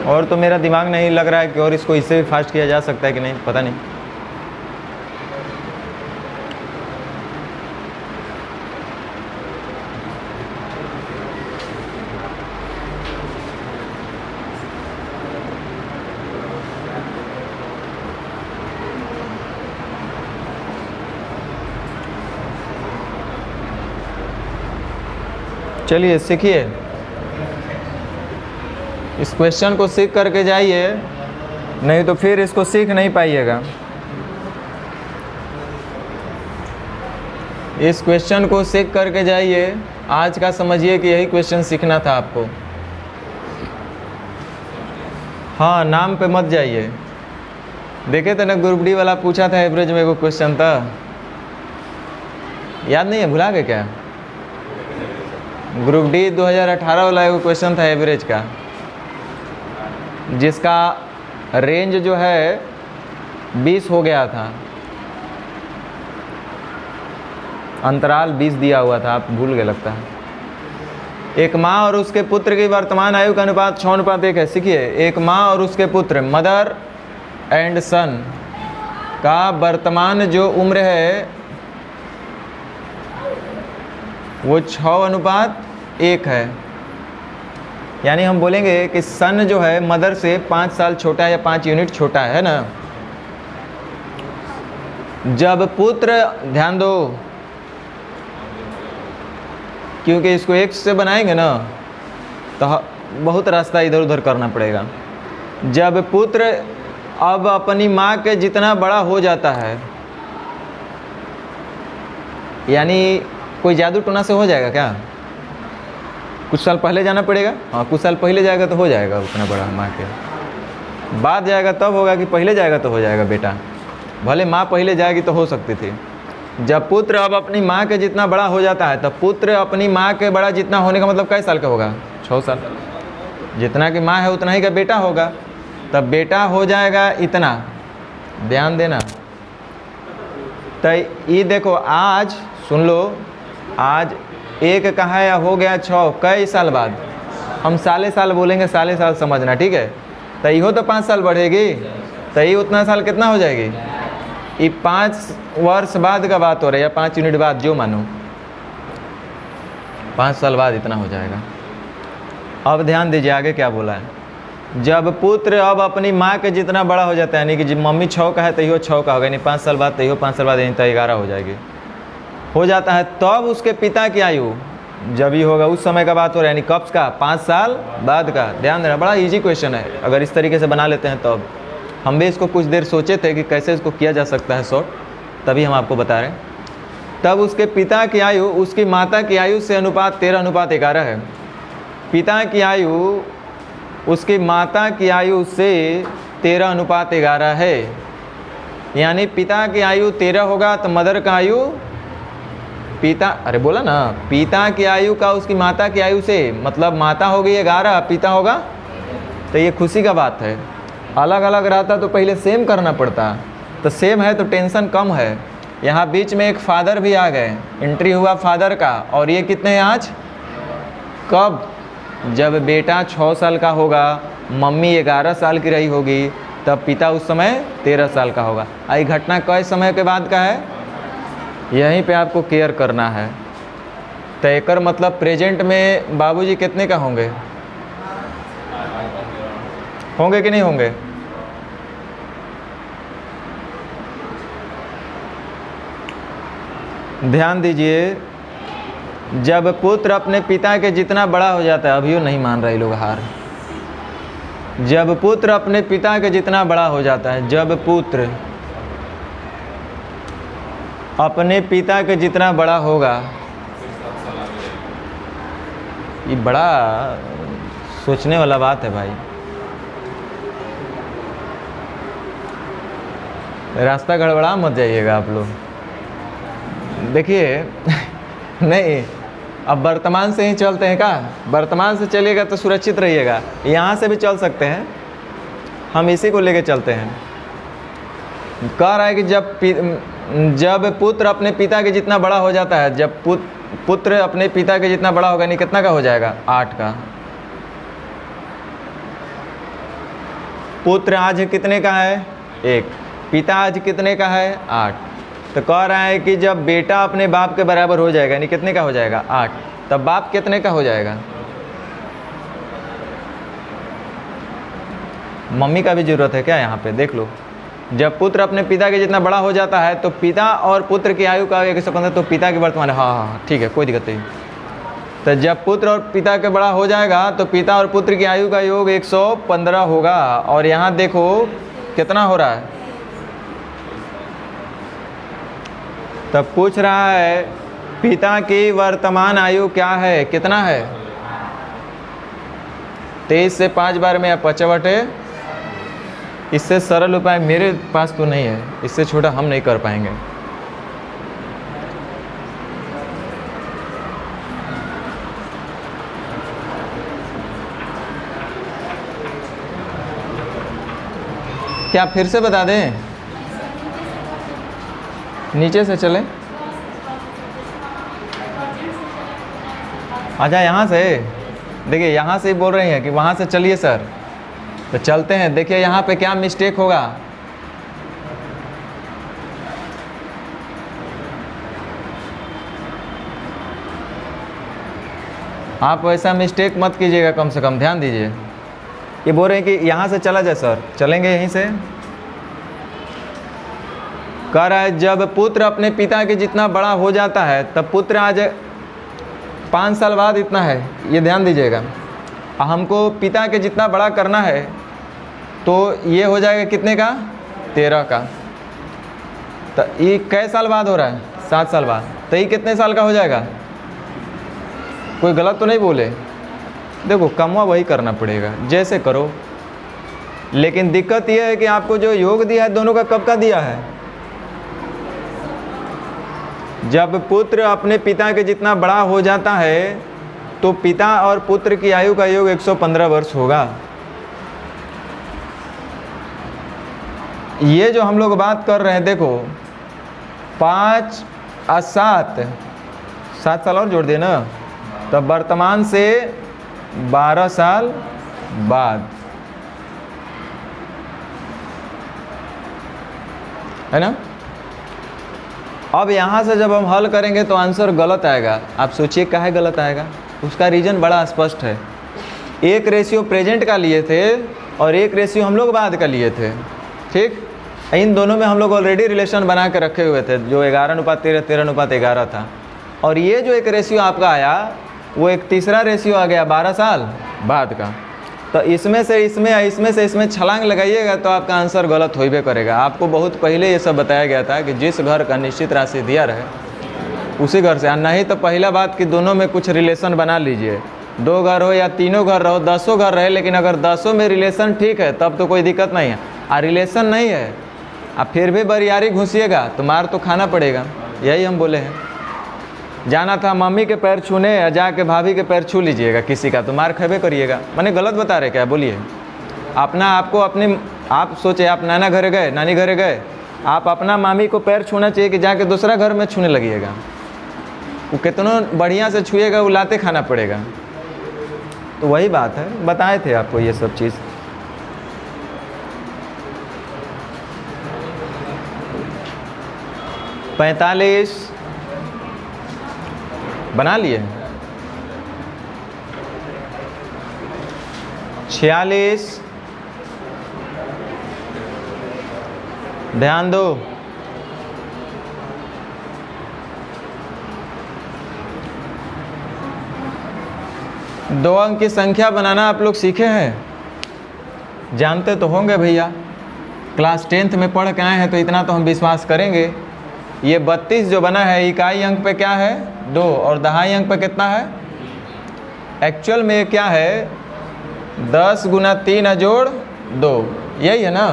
और तो मेरा दिमाग नहीं लग रहा है कि और इसको इससे भी फास्ट किया जा सकता है कि नहीं, पता नहीं। चलिए सीखिए, इस क्वेश्चन को सीख करके जाइए, नहीं तो फिर इसको सीख नहीं पाइएगा। इस क्वेश्चन को सीख करके जाइए, आज का समझिए कि यही क्वेश्चन सीखना था आपको। हाँ नाम पे मत जाइए। देखे थे ना ग्रुप डी वाला पूछा था एवरेज में, वो क्वेश्चन था, याद नहीं है, भुला गए क्या? ग्रुप डी 2018 वाला एगो क्वेश्चन था एवरेज का, जिसका रेंज जो है 20 हो गया था, अंतराल 20 दिया हुआ था, आप भूल गए लगता है। एक माँ और उसके पुत्र की वर्तमान आयु का अनुपात 6:1 है। सीखिए, एक माँ और उसके पुत्र मदर एंड सन का वर्तमान जो उम्र है वो 6:1 है। यानी हम बोलेंगे कि सन जो है मदर से 5 साल छोटा है या 5 यूनिट छोटा है ना। जब पुत्र, ध्यान दो क्योंकि इसको एक से बनाएंगे ना तो बहुत रास्ता इधर उधर करना पड़ेगा। जब पुत्र अब अपनी माँ के जितना बड़ा हो जाता है, यानी कोई जादू टोना से हो जाएगा क्या? कुछ साल पहले जाना पड़ेगा। हाँ, कुछ साल पहले जाएगा तो हो जाएगा उतना बड़ा माँ के। बाद जाएगा तब होगा कि पहले जाएगा तो हो जाएगा बेटा। भले माँ पहले जाएगी तो हो सकती थी। जब पुत्र अब अपनी माँ के जितना बड़ा हो जाता है, तब पुत्र अपनी माँ के बड़ा जितना होने का मतलब कै साल का होगा? 6 साल। जितना कि माँ है उतना ही का बेटा होगा, तब बेटा हो जाएगा इतना। ध्यान देना। तो ये देखो, आज सुन लो, आज 1 कहाँ है, हो गया 6, कई साल बाद। हम साल बोलेंगे, साल समझना, ठीक है? तो यो तो 5 साल बढ़ेगी, तो ये उतना साल कितना हो जाएगी? ये 5 वर्ष बाद का बात हो रहा है, या 5 यूनिट बाद, जो मानो 5 साल बाद इतना हो जाएगा। अब ध्यान दीजिए आगे क्या बोला है। जब पुत्र अब अपनी माँ के जितना बड़ा हो जाता है, यानी कि जब मम्मी 6 का है तो यो 6 का होगा, यानी 5 साल बाद, तो यो 5 साल बाद, यानी तो 11 हो जाएगी, हो जाता है। तब उसके पिता की आयु जब ही होगा, उस समय का बात हो रहा है, यानी कब का, 5 साल बाद का। ध्यान देना, बड़ा इजी क्वेश्चन है, अगर इस तरीके से बना लेते हैं तो। अब हम भी इसको कुछ देर सोचे थे कि कैसे इसको किया जा सकता है शॉर्ट, तभी हम आपको बता रहे हैं। तब उसके पिता की आयु उसकी माता की आयु से अनुपात 13:11 है। पिता की आयु उसकी माता की आयु से 13:11 है, यानी पिता की आयु 13 होगा तो मदर का आयु, पिता, अरे बोला ना, पिता की आयु का उसकी माता की आयु से, मतलब माता होगी 11, पिता होगा, तो ये खुशी का बात है। अलग अलग रहता तो पहले सेम करना पड़ता, तो सेम है तो टेंशन कम है। यहाँ बीच में एक फादर भी आ गए, एंट्री हुआ फादर का, और ये कितने हैं आज, कब, जब बेटा 6 साल का होगा, मम्मी 11 साल की रही होगी, तब पिता उस समय 13 साल का होगा। आई घटना कई समय के बाद का है, यहीं पे आपको केयर करना है। तो एकर मतलब प्रेजेंट में बाबूजी कितने का होंगे, होंगे कि नहीं होंगे? ध्यान दीजिए, जब पुत्र अपने पिता के जितना बड़ा हो जाता है, अभी वो नहीं मान रहे लोग हार, जब पुत्र अपने पिता के जितना बड़ा हो जाता है, जब पुत्र अपने पिता के जितना बड़ा होगा, ये बड़ा सोचने वाला बात है भाई। रास्ता गड़बड़ा मत जाइएगा आप लोग। देखिए नहीं, अब वर्तमान से ही चलते हैं का, वर्तमान से चलिएगा तो सुरक्षित रहिएगा। यहाँ से भी चल सकते हैं, हम इसी को लेके चलते हैं। कह रहा है कि जब पुत्र अपने पिता के जितना बड़ा हो जाता है, जब पुत्र अपने पिता के जितना बड़ा होगा, नहीं कितना का हो जाएगा, 8 का। पुत्र आज कितने का है, 1, पिता आज कितने का है, 8। तो कह रहा है कि जब बेटा अपने बाप के बराबर हो जाएगा, यानी कितने का हो जाएगा, 8, तब बाप कितने का हो जाएगा। मम्मी का भी जरूरत है क्या यहाँ पे, देख लो। जब पुत्र अपने पिता के जितना बड़ा हो जाता है तो पिता और पुत्र की आयु का 115, तो पिता की वर्तमान, हाँ ठीक है, कोई दिक्कत नहीं। तो जब पुत्र और पिता के बड़ा हो जाएगा तो पिता और पुत्र की आयु का योग 115 होगा। और यहाँ देखो कितना हो रहा है, तब पूछ रहा है पिता की वर्तमान आयु क्या है, कितना है, 23 से 5 बार में या 55 है। इससे सरल उपाय मेरे पास तो नहीं है, इससे छोटा हम नहीं कर पाएंगे। क्या फिर से बता दें, नीचे से चलें, अच्छा यहाँ से, देखिए यहाँ से ही बोल रही हैं कि वहाँ से चलिए सर, तो चलते हैं। देखिए यहाँ पे क्या मिस्टेक होगा, आप वैसा मिस्टेक मत कीजिएगा, कम से कम ध्यान दीजिए। ये बोल रहे हैं कि यहाँ से चला जाए सर, चलेंगे यहीं से। कह रहा है जब पुत्र अपने पिता के जितना बड़ा हो जाता है, तब पुत्र आज 5 साल बाद इतना है, ये ध्यान दीजिएगा। हमको पिता के जितना बड़ा करना है, तो ये हो जाएगा कितने का, 13 का। तो ये कै साल बाद हो रहा है, 7 साल बाद, तो ये कितने साल का हो जाएगा, कोई गलत तो नहीं बोले। देखो कमवा वही करना पड़ेगा, जैसे करो। लेकिन दिक्कत यह है कि आपको जो योग दिया है, दोनों का कब का दिया है, जब पुत्र अपने पिता के जितना बड़ा हो जाता है तो पिता और पुत्र की आयु का योग 115 वर्ष होगा। ये जो हम लोग बात कर रहे हैं, देखो 5 और 7 साल और जोड़ देना, तब वर्तमान से 12 साल बाद, है ना। अब यहाँ से जब हम हल करेंगे तो आंसर गलत आएगा। आप सोचिए काहे गलत आएगा, उसका रीज़न बड़ा स्पष्ट है। 1 रेशियो प्रेजेंट का लिए थे और एक रेशियो हम लोग बाद का लिए थे, ठीक। इन दोनों में हम लोग ऑलरेडी रिलेशन बना के रखे हुए थे, जो 11:13, 13:11 था। और ये जो एक रेशियो आपका आया, वो एक तीसरा रेशियो आ गया 12 साल बाद का। तो इसमें से इसमें छलांग लगाइएगा तो आपका आंसर गलत होइबे करेगा। आपको बहुत पहले ये सब बताया गया था कि जिस घर का निश्चित राशि दिया रहे उसी घर से, नहीं तो पहला बात कि दोनों में कुछ रिलेशन बना लीजिए। 2 घर हो या 3 घर रहो, 10 घर रहे, लेकिन अगर 10 में रिलेशन ठीक है तब तो कोई दिक्कत नहीं है। और रिलेशन नहीं है, आप फिर भी बरियारी घुसिएगा तो मार तो खाना पड़ेगा। यही हम बोले हैं। जाना था मम्मी के पैर छूने या जाके भाभी के पैर छू लीजिएगा किसी का तो मार खेबे करिएगा। मैंने गलत बता रहे क्या? बोलिए। आप सोचे आप नाना घर गए, नानी घर गए, आप अपना मामी को पैर छूना चाहिए कि जाके दूसरा घर में छूने लगिएगा? वो कितना बढ़िया से छुएगा, वो लाते खाना पड़ेगा। तो वही बात है, बताए थे आपको ये सब चीज़। पैंतालीस बना लिए। 46 ध्यान दो। 2 अंक की संख्या बनाना आप लोग सीखे हैं, जानते तो होंगे भैया। क्लास 10th में पढ़ के आए हैं तो इतना तो हम विश्वास करेंगे। ये 32 जो बना है इकाई अंक पे क्या है? 2, और दहाई अंक पे कितना है? एक्चुअल में ये क्या है? 10 × 3 + 2, यही है ना।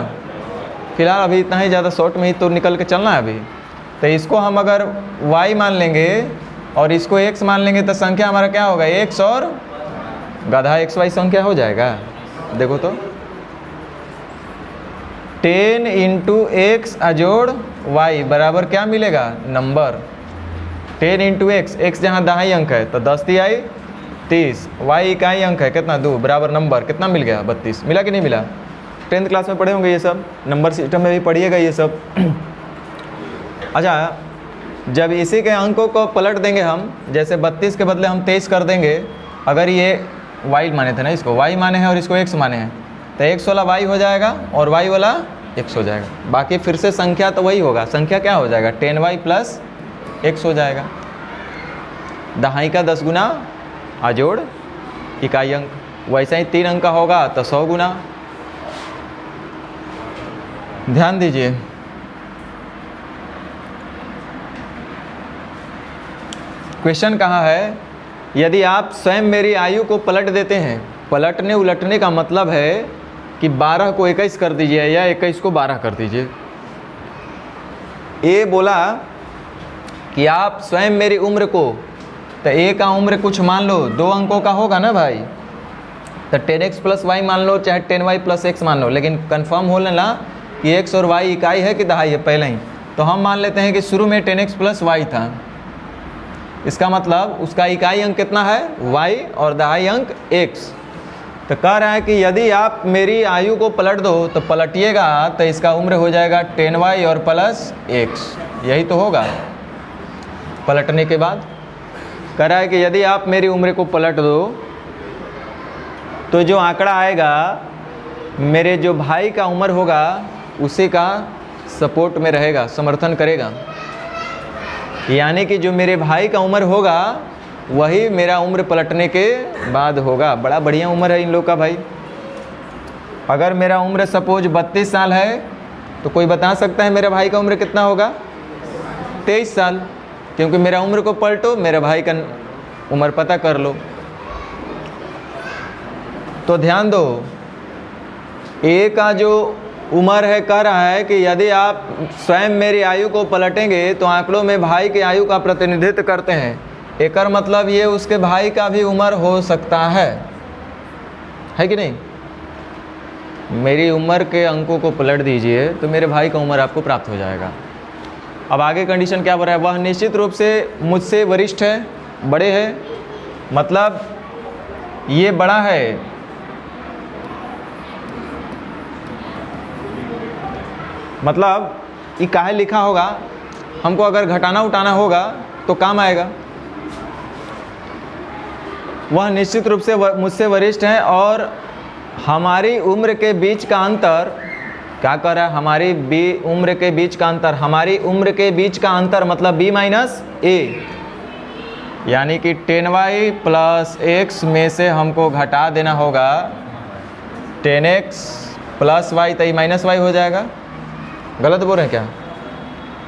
फिलहाल अभी इतना ही, ज़्यादा शॉर्ट में ही तो निकल के चलना है अभी। तो इसको हम अगर y मान लेंगे और इसको x मान लेंगे तो संख्या हमारा क्या होगा? x और गधा xy संख्या हो जाएगा। देखो तो 10 × x + y बराबर क्या मिलेगा? नंबर। 10 × x जहाँ दहाई अंक है तो 10 × 30, y इकाई अंक है कितना? 2 बराबर नंबर कितना मिल गया? 32। मिला कि नहीं मिला? 10th क्लास में पढ़े होंगे ये सब, नंबर सिस्टम में भी पढ़िएगा ये सब। अच्छा, जब इसी के अंकों को पलट देंगे हम, जैसे 32 के बदले हम 23 कर देंगे। अगर ये y माने थे ना, इसको y माने हैं और इसको x माने हैं, तो x वाला y हो जाएगा और y वाला x हो जाएगा। बाकी फिर से संख्या तो वही होगा। संख्या क्या हो जाएगा? 10y + x हो जाएगा। दहाई का 10 गुना अजोड़ इकाई अंक, वैसा ही 3 अंक का होगा तो 100 गुना। ध्यान दीजिए। क्वेश्चन कहाँ है? यदि आप स्वयं मेरी आयु को पलट देते हैं, पलटने उलटने का मतलब है कि 12 को 21 कर दीजिए या 21 को 12 कर दीजिए। ये बोला कि आप स्वयं मेरी उम्र को, तो ए का उम्र कुछ मान लो 2 अंकों का होगा ना भाई, तो 10x + y मान लो चाहे 10y + x मान लो, लेकिन कंफर्म हो लेना कि x और y इकाई है कि दहाई है पहले ही। तो हम मान लेते हैं कि शुरू में 10x + y था, इसका मतलब उसका इकाई अंक कितना है? y और दहाई अंक x। तो कह रहा है कि यदि आप मेरी आयु को पलट दो तो पलटिएगा तो इसका उम्र हो जाएगा 10y और +x, यही तो होगा पलटने के बाद। कह रहा है कि यदि आप मेरी उम्र को पलट दो तो जो आंकड़ा आएगा मेरे जो भाई का उम्र होगा उसी का सपोर्ट में रहेगा, समर्थन करेगा। यानी कि जो मेरे भाई का उम्र होगा वही मेरा उम्र पलटने के बाद होगा। बड़ा बढ़िया उम्र है इन लोग का भाई। अगर मेरा उम्र सपोज 32 साल है तो कोई बता सकता है मेरे भाई का उम्र कितना होगा? 23 साल, क्योंकि मेरा उम्र को पलटो, मेरे भाई का उम्र पता कर लो। तो ध्यान दो, ए का जो उम्र है कह रहा है कि यदि आप स्वयं मेरी आयु को पलटेंगे तो आंकड़ों में भाई की आयु का प्रतिनिधित्व करते हैं। एक मतलब ये उसके भाई का भी उम्र हो सकता है कि नहीं? मेरी उम्र के अंकों को पलट दीजिए तो मेरे भाई का उम्र आपको प्राप्त हो जाएगा। अब आगे कंडीशन क्या बोल रहा है? वह निश्चित रूप से मुझसे वरिष्ठ है, बड़े हैं, मतलब ये बड़ा है, मतलब ये काहे लिखा होगा, हमको अगर घटाना उठाना होगा तो काम आएगा। वह निश्चित रूप से मुझसे वरिष्ठ हैं और हमारी उम्र के बीच का अंतर क्या कर रहा है, हमारी उम्र के बीच का अंतर, हमारी उम्र के बीच का अंतर मतलब b माइनस ए, यानी कि 10y प्लस x में से हमको घटा देना होगा 10x प्लस y, तो ये माइनस वाई हो जाएगा। गलत बोल रहे हैं क्या?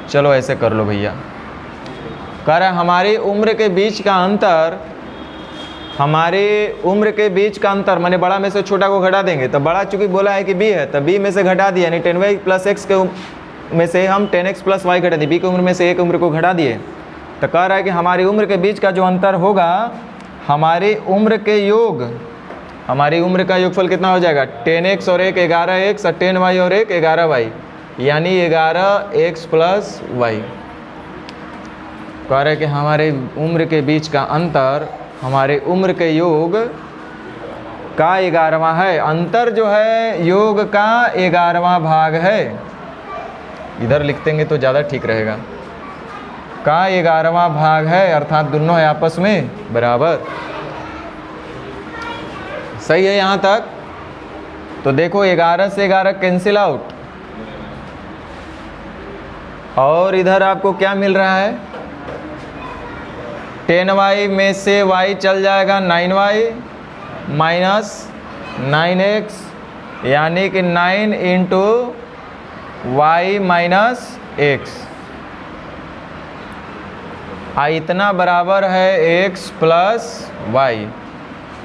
चलो ऐसे कर लो भैया। कह रहा है हमारी उम्र के बीच का अंतर, हमारी उम्र के बीच का अंतर माने बड़ा में से छोटा को घटा देंगे, तो बड़ा चूंकि बोला है कि b है तो b में से घटा दिया, यानी 10y प्लस x के में से हम 10x प्लस y घटा दिए, b की उम्र में से एक उम्र को घटा दिए, तो कह रहा है कि हमारी उम्र के बीच का जो अंतर होगा, हमारी उम्र के योग, हमारी उम्र का योगफल कितना हो जाएगा 10x और एक 11x और 10y और एक 11y, यानी 11x प्लस y। कह रहे हैं कि हमारे उम्र के बीच का अंतर हमारे उम्र के योग का 11वां है। अंतर जो है योग का 11वां भाग है, इधर लिख देंगे तो ज़्यादा ठीक रहेगा। का 11वां भाग है, अर्थात दोनों है आपस में बराबर। सही है यहाँ तक? तो देखो 11 से 11 कैंसिल आउट, और इधर आपको क्या मिल रहा है, 10y में से y चल जाएगा 9y माइनस 9x, यानी कि 9 इंटू y माइनस x, इतना बराबर है x प्लस y,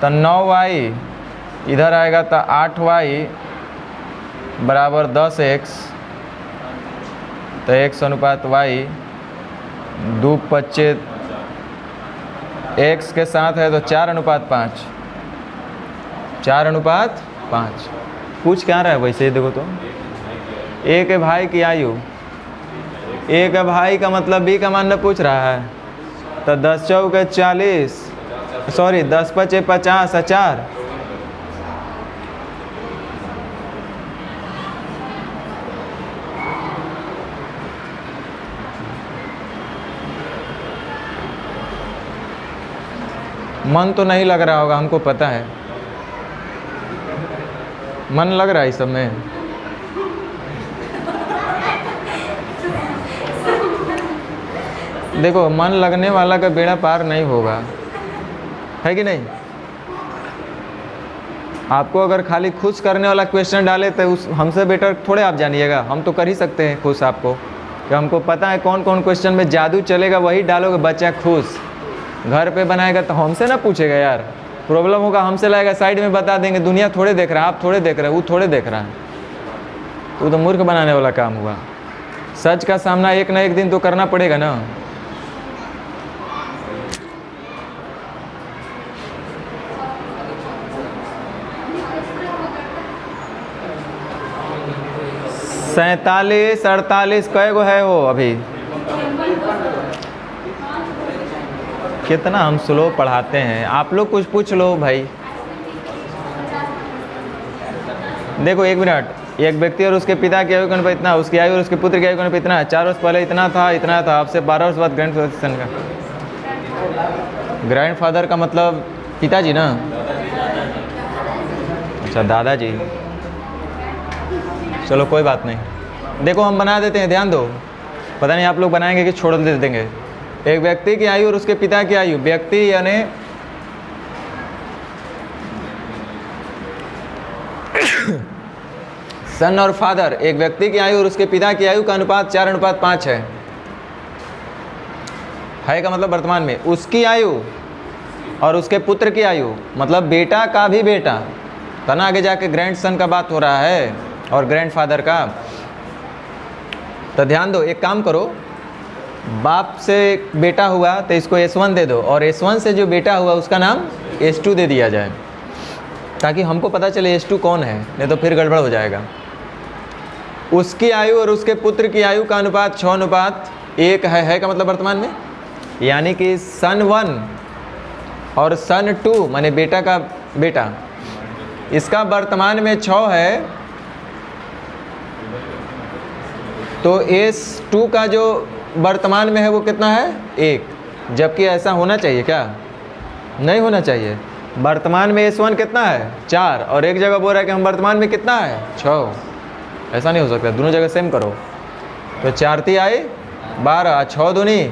तो 9y इधर आएगा तो 8y बराबर 10x, तो x अनुपात y, 2 25 x के साथ है तो 4 अनुपात 5, 4 अनुपात 5। पूछ क्या रहा है वैसे, देखो तो एक है भाई की आयु, एक है भाई का मतलब b का मान पूछ रहा है, तो 10 चौके 40, सॉरी 10 पचे 50 और 4, मन तो नहीं लग रहा होगा, हमको पता है मन लग रहा है इस सब में। देखो मन लगने वाला का बेड़ा पार नहीं होगा, है कि नहीं? आपको अगर खाली खुश करने वाला क्वेश्चन डाले तो उस हमसे बेटर थोड़े आप जानिएगा। हम तो कर ही सकते हैं खुश आपको, कि हमको पता है कौन कौन क्वेश्चन में जादू चलेगा, वही डालोगे बच्चा खुश। घर पे बनाएगा तो हमसे ना पूछेगा यार, प्रॉब्लम होगा हमसे लाएगा, साइड में बता देंगे। दुनिया थोड़े देख रहा है, आप थोड़े देख रहे हैं, वो थोड़े देख रहा है, वो तो मूर्ख बनाने वाला काम हुआ। सच का सामना एक ना एक दिन तो करना पड़ेगा ना। सैतालीस 48 कै गो है वो अभी? कितना हम स्लो पढ़ाते हैं, आप लोग कुछ पूछ लो भाई। देखो एक मिनट, एक व्यक्ति और उसके पिता की आयु का अनुपात इतना, उसकी आयु और उसके पुत्र की आयु का अनुपात इतना है। 4 वर्ष पहले इतना था, इतना था, आपसे 12 वर्ष बाद ग्रैंडफादर का। ग्रैंडफादर का मतलब पिताजी ना? अच्छा दादाजी, चलो कोई बात नहीं। देखो हम बना देते हैं, ध्यान दो। पता नहीं आप लोग बनाएंगे कि छोड़ दे देंगे। एक व्यक्ति की आयु और उसके पिता की आयु, व्यक्ति यानी सन और फादर, एक व्यक्ति की आयु और उसके पिता की आयु का अनुपात 4:5 है का मतलब वर्तमान में। उसकी आयु और उसके पुत्र की आयु मतलब बेटा का भी बेटा, तना आगे जाके ग्रैंड सन का बात हो रहा है और ग्रैंड फादर का। तो ध्यान दो, एक काम करो, बाप से बेटा हुआ तो इसको S1 दे दो, और S1 से जो बेटा हुआ उसका नाम S2 दे दिया जाए, ताकि हमको पता चले S2 कौन है, नहीं तो फिर गड़बड़ हो जाएगा। उसकी आयु और उसके पुत्र की आयु का अनुपात 6:1 है का मतलब वर्तमान में, यानी कि सन 1 और सन 2 माने बेटा का बेटा, इसका वर्तमान में 6 है, तो S2 का जो वर्तमान में है वो कितना है? 1। जबकि ऐसा होना चाहिए क्या? नहीं होना चाहिए। वर्तमान में S1 कितना है 4, और एक जगह बोल रहा है कि हम वर्तमान में कितना है 6। ऐसा नहीं हो सकता, दोनों जगह सेम करो। तो 4 × 3 आई 12, 6 दूनी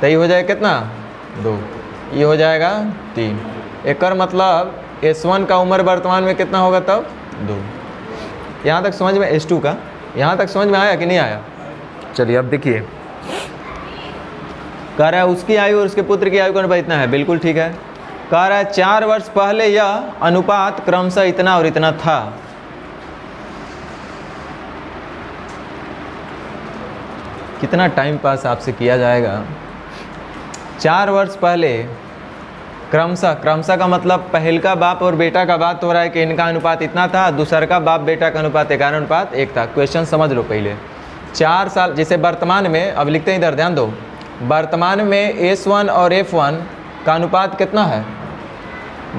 तो ये हो जाएगा कितना 2, ये हो जाएगा 3। एक मतलब S1 का उम्र वर्तमान में कितना होगा तब 2। यहाँ तक समझ में S2 का, यहाँ तक समझ में आया कि नहीं आया? चलिए अब देखिए, कह रहा है उसकी आयु और उसके पुत्र की आयु का अनुपात इतना है, बिल्कुल ठीक है। कह रहा है 4 वर्ष पहले यह अनुपात क्रमशः इतना और इतना था। कितना टाइम पास आपसे किया जाएगा। 4 वर्ष पहले क्रमशः, क्रमशः का मतलब पहल का बाप और बेटा का बात हो रहा है कि इनका अनुपात इतना था, दूसर का बाप बेटा का अनुपात 11:1 था। क्वेश्चन समझ लो पहले। 4 साल, जैसे वर्तमान में, अब लिखते हैं इधर ध्यान दो, वर्तमान में S1 और F1 का अनुपात कितना है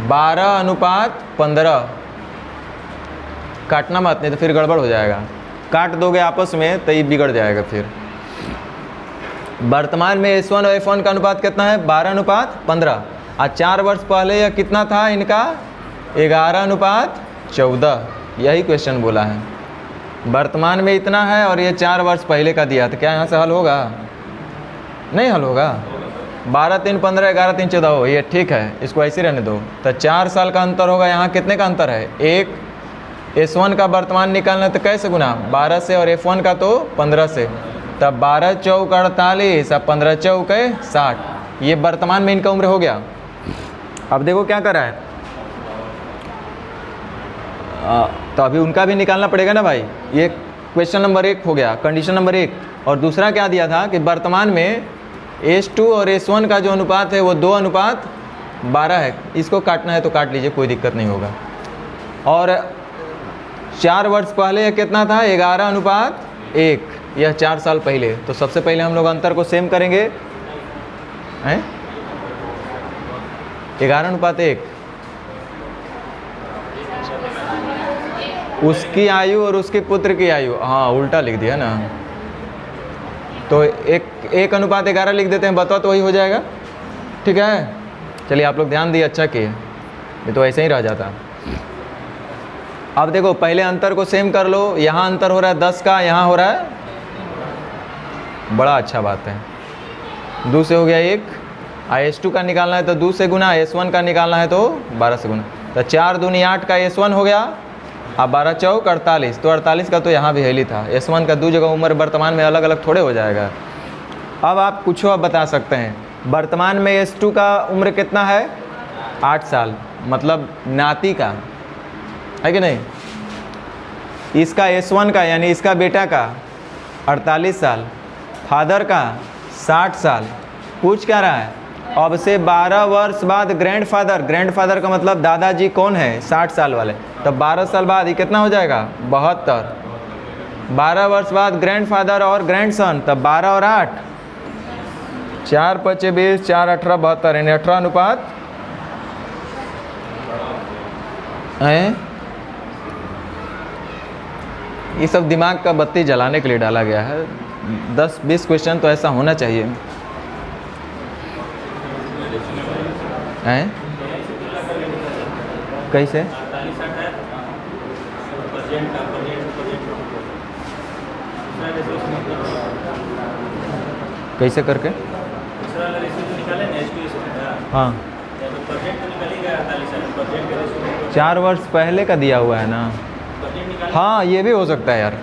12:15। काटना मत, नहीं तो फिर गड़बड़ हो जाएगा। काट दोगे आपस में तो ये बिगड़ जाएगा फिर। वर्तमान में S1 और F1 का अनुपात कितना है 12:15। आज 4 वर्ष पहले यह कितना था इनका 11:14। यही क्वेश्चन बोला है। वर्तमान में इतना है और ये 4 वर्ष पहले का दिया, तो क्या यहाँ से हल होगा? नहीं हल होगा। 12 × 3 = 15, 11 × 3 = 14 हो, ये ठीक है, इसको ऐसे रहने दो। तो 4 साल का अंतर होगा। यहाँ कितने का अंतर है? 1। S1 का वर्तमान निकालना तो कैसे गुना 12 से, और F1 का तो 15 से। तब 12 × 4 = 48 और 15 × 4 = 60। ये वर्तमान में इनका उम्र हो गया। अब देखो क्या कर रहा है, तो अभी उनका भी निकालना पड़ेगा ना भाई। ये क्वेश्चन नंबर 1 हो गया, कंडीशन नंबर 1। और दूसरा क्या दिया था कि वर्तमान में S2 और S1 का जो अनुपात है वो 2:12 है। इसको काटना है तो काट लीजिए, कोई दिक्कत नहीं होगा। और 4 वर्ष पहले यह कितना था 11:1, यह 4 साल पहले। तो सबसे पहले हम लोग अंतर को सेम करेंगे, हैं 11:1। उसकी आयु और उसके पुत्र की आयु, हाँ उल्टा लिख दिया ना, तो 1:11 लिख देते हैं, बताओ तो वही हो जाएगा। ठीक है, चलिए आप लोग ध्यान दिए, अच्छा किए, ये तो ऐसे ही रह जाता। अब देखो पहले अंतर को सेम कर लो। यहाँ अंतर हो रहा है 10 का, यहाँ हो रहा है, बड़ा अच्छा बात है। 2 से हो गया 1। S2 का निकालना है तो 2 से गुना, S1 का निकालना है तो 12 से गुना। तो 4 दूनी 8 का S1 हो गया, अब 12 × 4 = 48। तो 48 का तो यहाँ भी हेली था। S1 का 2 जगह उम्र वर्तमान में अलग अलग थोड़े हो जाएगा। अब आप कुछ और बता सकते हैं, वर्तमान में S2 का उम्र कितना है 8 साल, मतलब नाती का है कि नहीं। इसका S1 का यानी इसका बेटा का 48 साल, फादर का 60 साल। पूछ क्या रहा है, अब से 12 वर्ष बाद ग्रैंडफादर, ग्रैंडफादर का मतलब दादाजी कौन है 60 साल वाले, तब 12 साल बाद ये कितना हो जाएगा 72। 12 वर्ष बाद ग्रैंडफादर और ग्रैंडसन, तब 12 और 8 4 × 5 = 20, 4 × 18 = 72, यानी 18:। ये सब दिमाग का बत्ती जलाने के लिए डाला गया है। 10-20 क्वेश्चन तो ऐसा होना चाहिए। हैं कैसे? कैसे करके? हाँ 4 वर्ष पहले का दिया हुआ है ना। हाँ ये भी हो सकता है यार,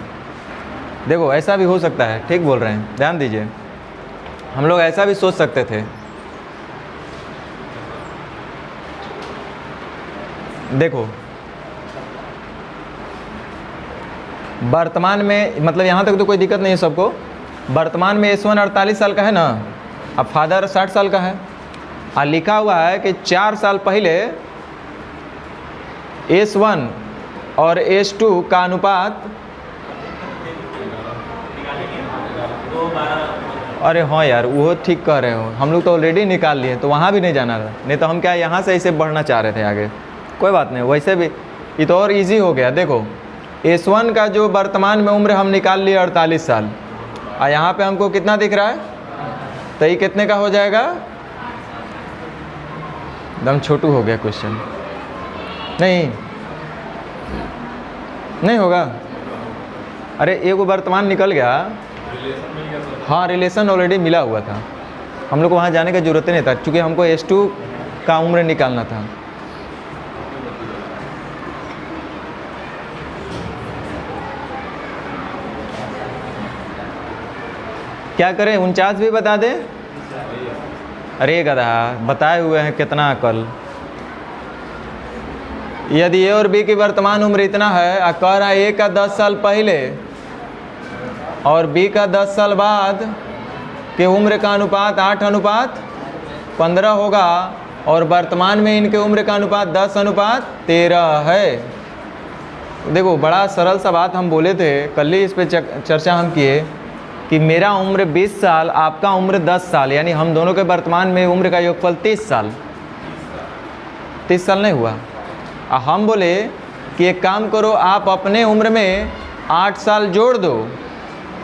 देखो ऐसा भी हो सकता है, ठीक बोल रहे हैं, ध्यान दीजिए। हम लोग ऐसा भी सोच सकते थे। देखो वर्तमान में, मतलब यहाँ तक तो कोई दिक्कत नहीं है सबको। वर्तमान में S1 48 साल का है ना, अब फादर 60 साल का है। और लिखा हुआ है कि 4 साल पहले S1 और S2 का अनुपात, अरे हाँ यार वो ठीक कह रहे हो, हम लोग तो ऑलरेडी निकाल लिए, तो वहाँ भी नहीं जाना था। नहीं तो हम क्या यहाँ से ऐसे बढ़ना चाह रहे थे आगे। कोई बात नहीं, वैसे भी ये तो और इजी हो गया। देखो S1 का जो वर्तमान में उम्र हम निकाल लिए 48 साल, और यहाँ पे हमको कितना दिख रहा है, तो ये कितने का हो जाएगा एकदम छोटू हो गया क्वेश्चन। नहीं होगा। अरे एगो वर्तमान निकल गया। हाँ, रिलेशन ऑलरेडी मिला हुआ था, हम लोग को वहाँ जाने का जरूरत नहीं था, क्योंकि हमको S2 का उम्र निकालना था। क्या करें, 49 भी बता दे? अरे गधा, बताए हुए हैं कितना अकल। यदि ए और बी की वर्तमान उम्र इतना है, और कह रहा है ए का 10 साल पहले और बी का 10 साल बाद के उम्र का अनुपात 8:15 होगा, और वर्तमान में इनके उम्र का अनुपात 10:13 है। देखो, बड़ा सरल सा बात हम बोले थे, कल ही इस पे चर्चा हम किए कि मेरा उम्र 20 साल, आपका उम्र 10 साल, यानी हम दोनों के वर्तमान में उम्र का योगफल 30 साल। 30 साल नहीं हुआ। हम बोले कि एक काम करो, आप अपने उम्र में 8 साल जोड़ दो,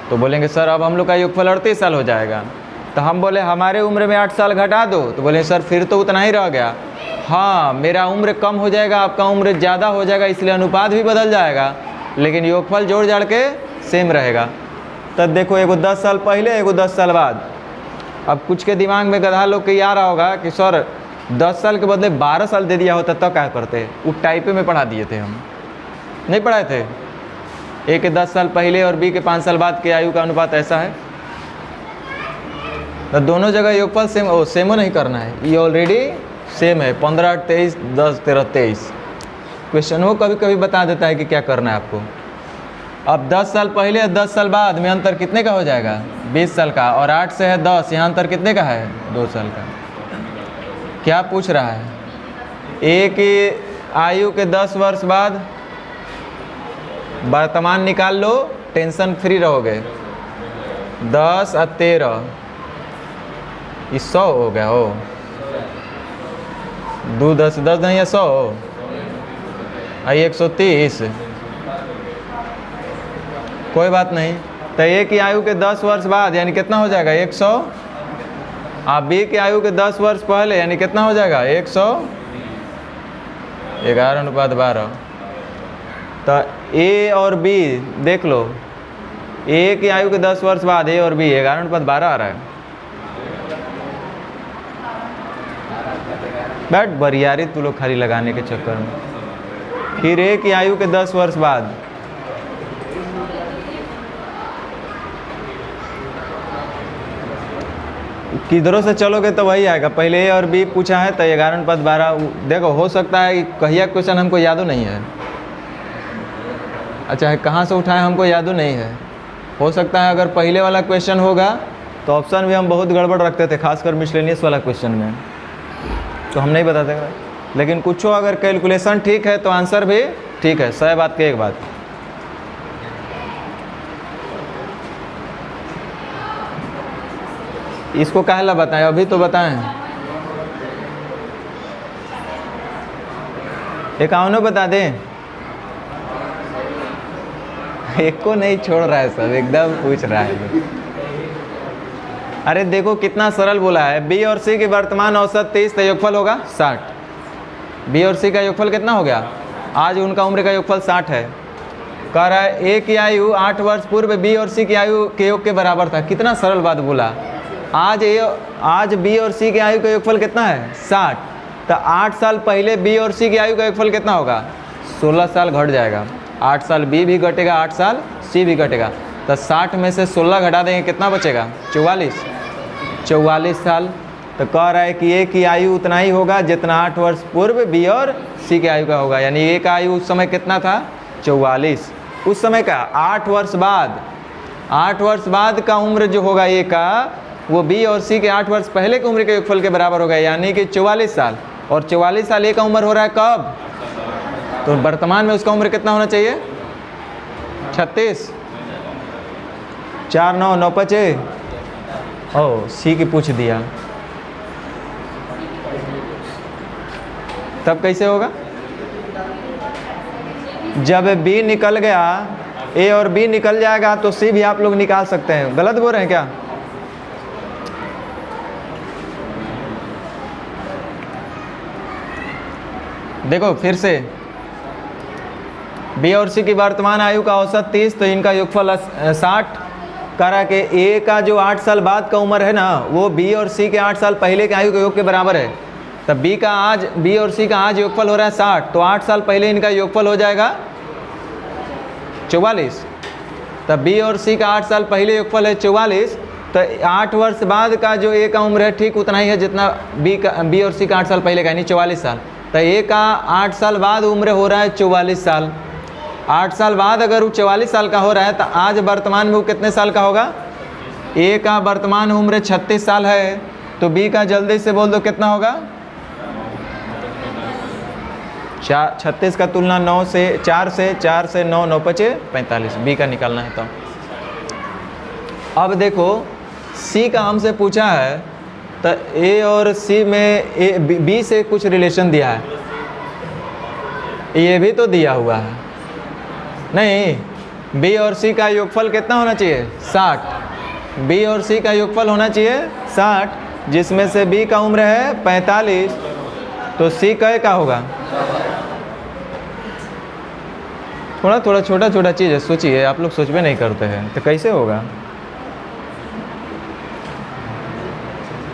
तो बोलेंगे सर अब हम लोग का योगफल 38 साल हो जाएगा। तो हम बोले हमारे उम्र में 8 साल घटा दो, तो बोले सर फिर तो उतना ही रह गया। हाँ, मेरा उम्र कम हो जाएगा, आपका उम्र ज़्यादा हो जाएगा, इसलिए अनुपात भी बदल जाएगा, लेकिन योगफल जोड़ जाड़ के सेम रहेगा। तब देखो, एगो 10 साल पहले, एगो 10 साल बाद। अब कुछ के दिमाग में गधा लोग के यार होगा कि सर 10 साल के बदले 12 साल दे दिया होता तो क्या करते? वो टाइप में पढ़ा दिए थे, हम नहीं पढ़ाए थे। ए के 10 साल पहले और बी के 5 साल बाद के आयु का अनुपात ऐसा है, तो दोनों जगह योगफल सेमो नहीं करना है, ये ऑलरेडी सेम है। 15, 8, 23, 10, 13, 23। क्वेश्चन वो कभी कभी बता देता है कि क्या करना है आपको। अब 10 साल पहले और 10 साल बाद में अंतर कितने का हो जाएगा? 20 साल का, और 8 से है 10, यहाँ अंतर कितने का है? 2 साल का। क्या पूछ रहा है? ए की आयु के 10 वर्ष बाद वर्तमान निकाल लो, टेंशन फ्री रहोगे। 10 और 13, ये 100 हो गया हो। 2 10 10 नहीं है 100, आई 130। कोई बात नहीं। तो ए की आयु के 10 वर्ष बाद यानी कितना हो जाएगा? 100। आप बी की आयु के 10 वर्ष पहले यानी कितना हो जाएगा? 100। 11:12। तो ए और बी देख लो, ए की आयु के 10 वर्ष बाद ए और बी 11:12 आ रहा है। बैठ बरियारी तू लोग खाली लगाने के चक्कर में। फिर ए की आयु के 10 वर्ष बाद किधरों से चलोगे तो वही आएगा। पहले ए और बी पूछा है तो 11:12। देखो, हो सकता है कि कहिया क्वेश्चन हमको यादो नहीं है। अच्छा है, कहाँ से उठाए हमको यादो नहीं है। हो सकता है अगर पहले वाला क्वेश्चन होगा तो ऑप्शन भी हम बहुत गड़बड़ रखते थे, खासकर मिसलेनियस वाला क्वेश्चन में, तो हम नहीं बताते। लेकिन कुछ अगर कैलकुलेशन ठीक है तो आंसर भी ठीक है। 100 बात की एक बात। इसको काहे ला बताएं? अभी तो बताएं। 51 बता दें। एक को नहीं छोड़ रहा है, सब एकदम पूछ रहा है। अरे देखो कितना सरल बोला है। बी और सी की वर्तमान औसत 30, तो योगफल होगा 60। बी और सी का योगफल कितना हो गया? आज उनका उम्र का योगफल 60 है। कह रहा है ए की आयु 8 वर्ष पूर्व बी और सी की आयु के योग के बराबर था। कितना सरल बात बोला। आज बी और सी की आयु का योगफल कितना है? 60। तो 8 साल पहले बी और सी की आयु का योगफल कितना होगा? 16 साल घट जाएगा। 8 साल बी भी घटेगा, 8 साल सी भी घटेगा। तो 60 में से 16 घटा देंगे, कितना बचेगा? 44 साल। तो कह रहा है कि ए की आयु उतना ही होगा जितना 8 वर्ष पूर्व बी और सी की आयु का होगा। यानी ए का आयु उस समय कितना था? 44। उस समय का 8 वर्ष बाद का उम्र जो होगा ए का, वो बी और सी के 8 वर्ष पहले के उम्र के योगफल के बराबर होगा, यानी कि 44 साल। और 44 साल ए का उम्र हो रहा है कब? तो वर्तमान में उसका उम्र कितना होना चाहिए? 36। 4 9 9 5। ओ सी की पूछ दिया, तब कैसे होगा? जब बी निकल गया, ए और बी निकल जाएगा तो सी भी आप लोग निकाल सकते हैं। गलत बोल रहे हैं क्या? देखो फिर से, बी और सी की वर्तमान आयु का औसत 30, तो इनका योगफल 60 करा के ए का जो 8 साल बाद का उम्र है ना, वो बी और सी के 8 साल पहले के आयु के योग के बराबर है। तब बी और सी का आज योगफल हो रहा है 60, तो 8 साल पहले इनका योगफल हो जाएगा 44। तब बी और सी का 8 साल पहले योगफल है 44, तो 8 वर्ष बाद का जो ए का उम्र है ठीक उतना ही है जितना बी और सी का 8 साल पहले का, यानी 44 साल। तो ए का 8 साल बाद उम्र हो रहा है 44 साल। 8 साल बाद अगर वो 44 साल का हो रहा है तो आज वर्तमान में वो कितने साल का होगा? ए का वर्तमान उम्र 36 साल है, तो बी का जल्दी से बोल दो कितना होगा? 36 का तुलना 4 से 9, 9 पचे 45, बी का निकालना है। तो अब देखो सी का हमसे पूछा है, तो ए और सी में बी से कुछ रिलेशन दिया है, ये भी तो दिया हुआ है नहीं। बी और सी का योगफल कितना होना चाहिए? 60। बी और सी का योगफल होना चाहिए 60, जिसमें से बी का उम्र है 45, तो सी कै का होगा? थोड़ा छोटा चीज़ है, सोचिए, आप लोग सोचबे नहीं करते हैं तो कैसे होगा?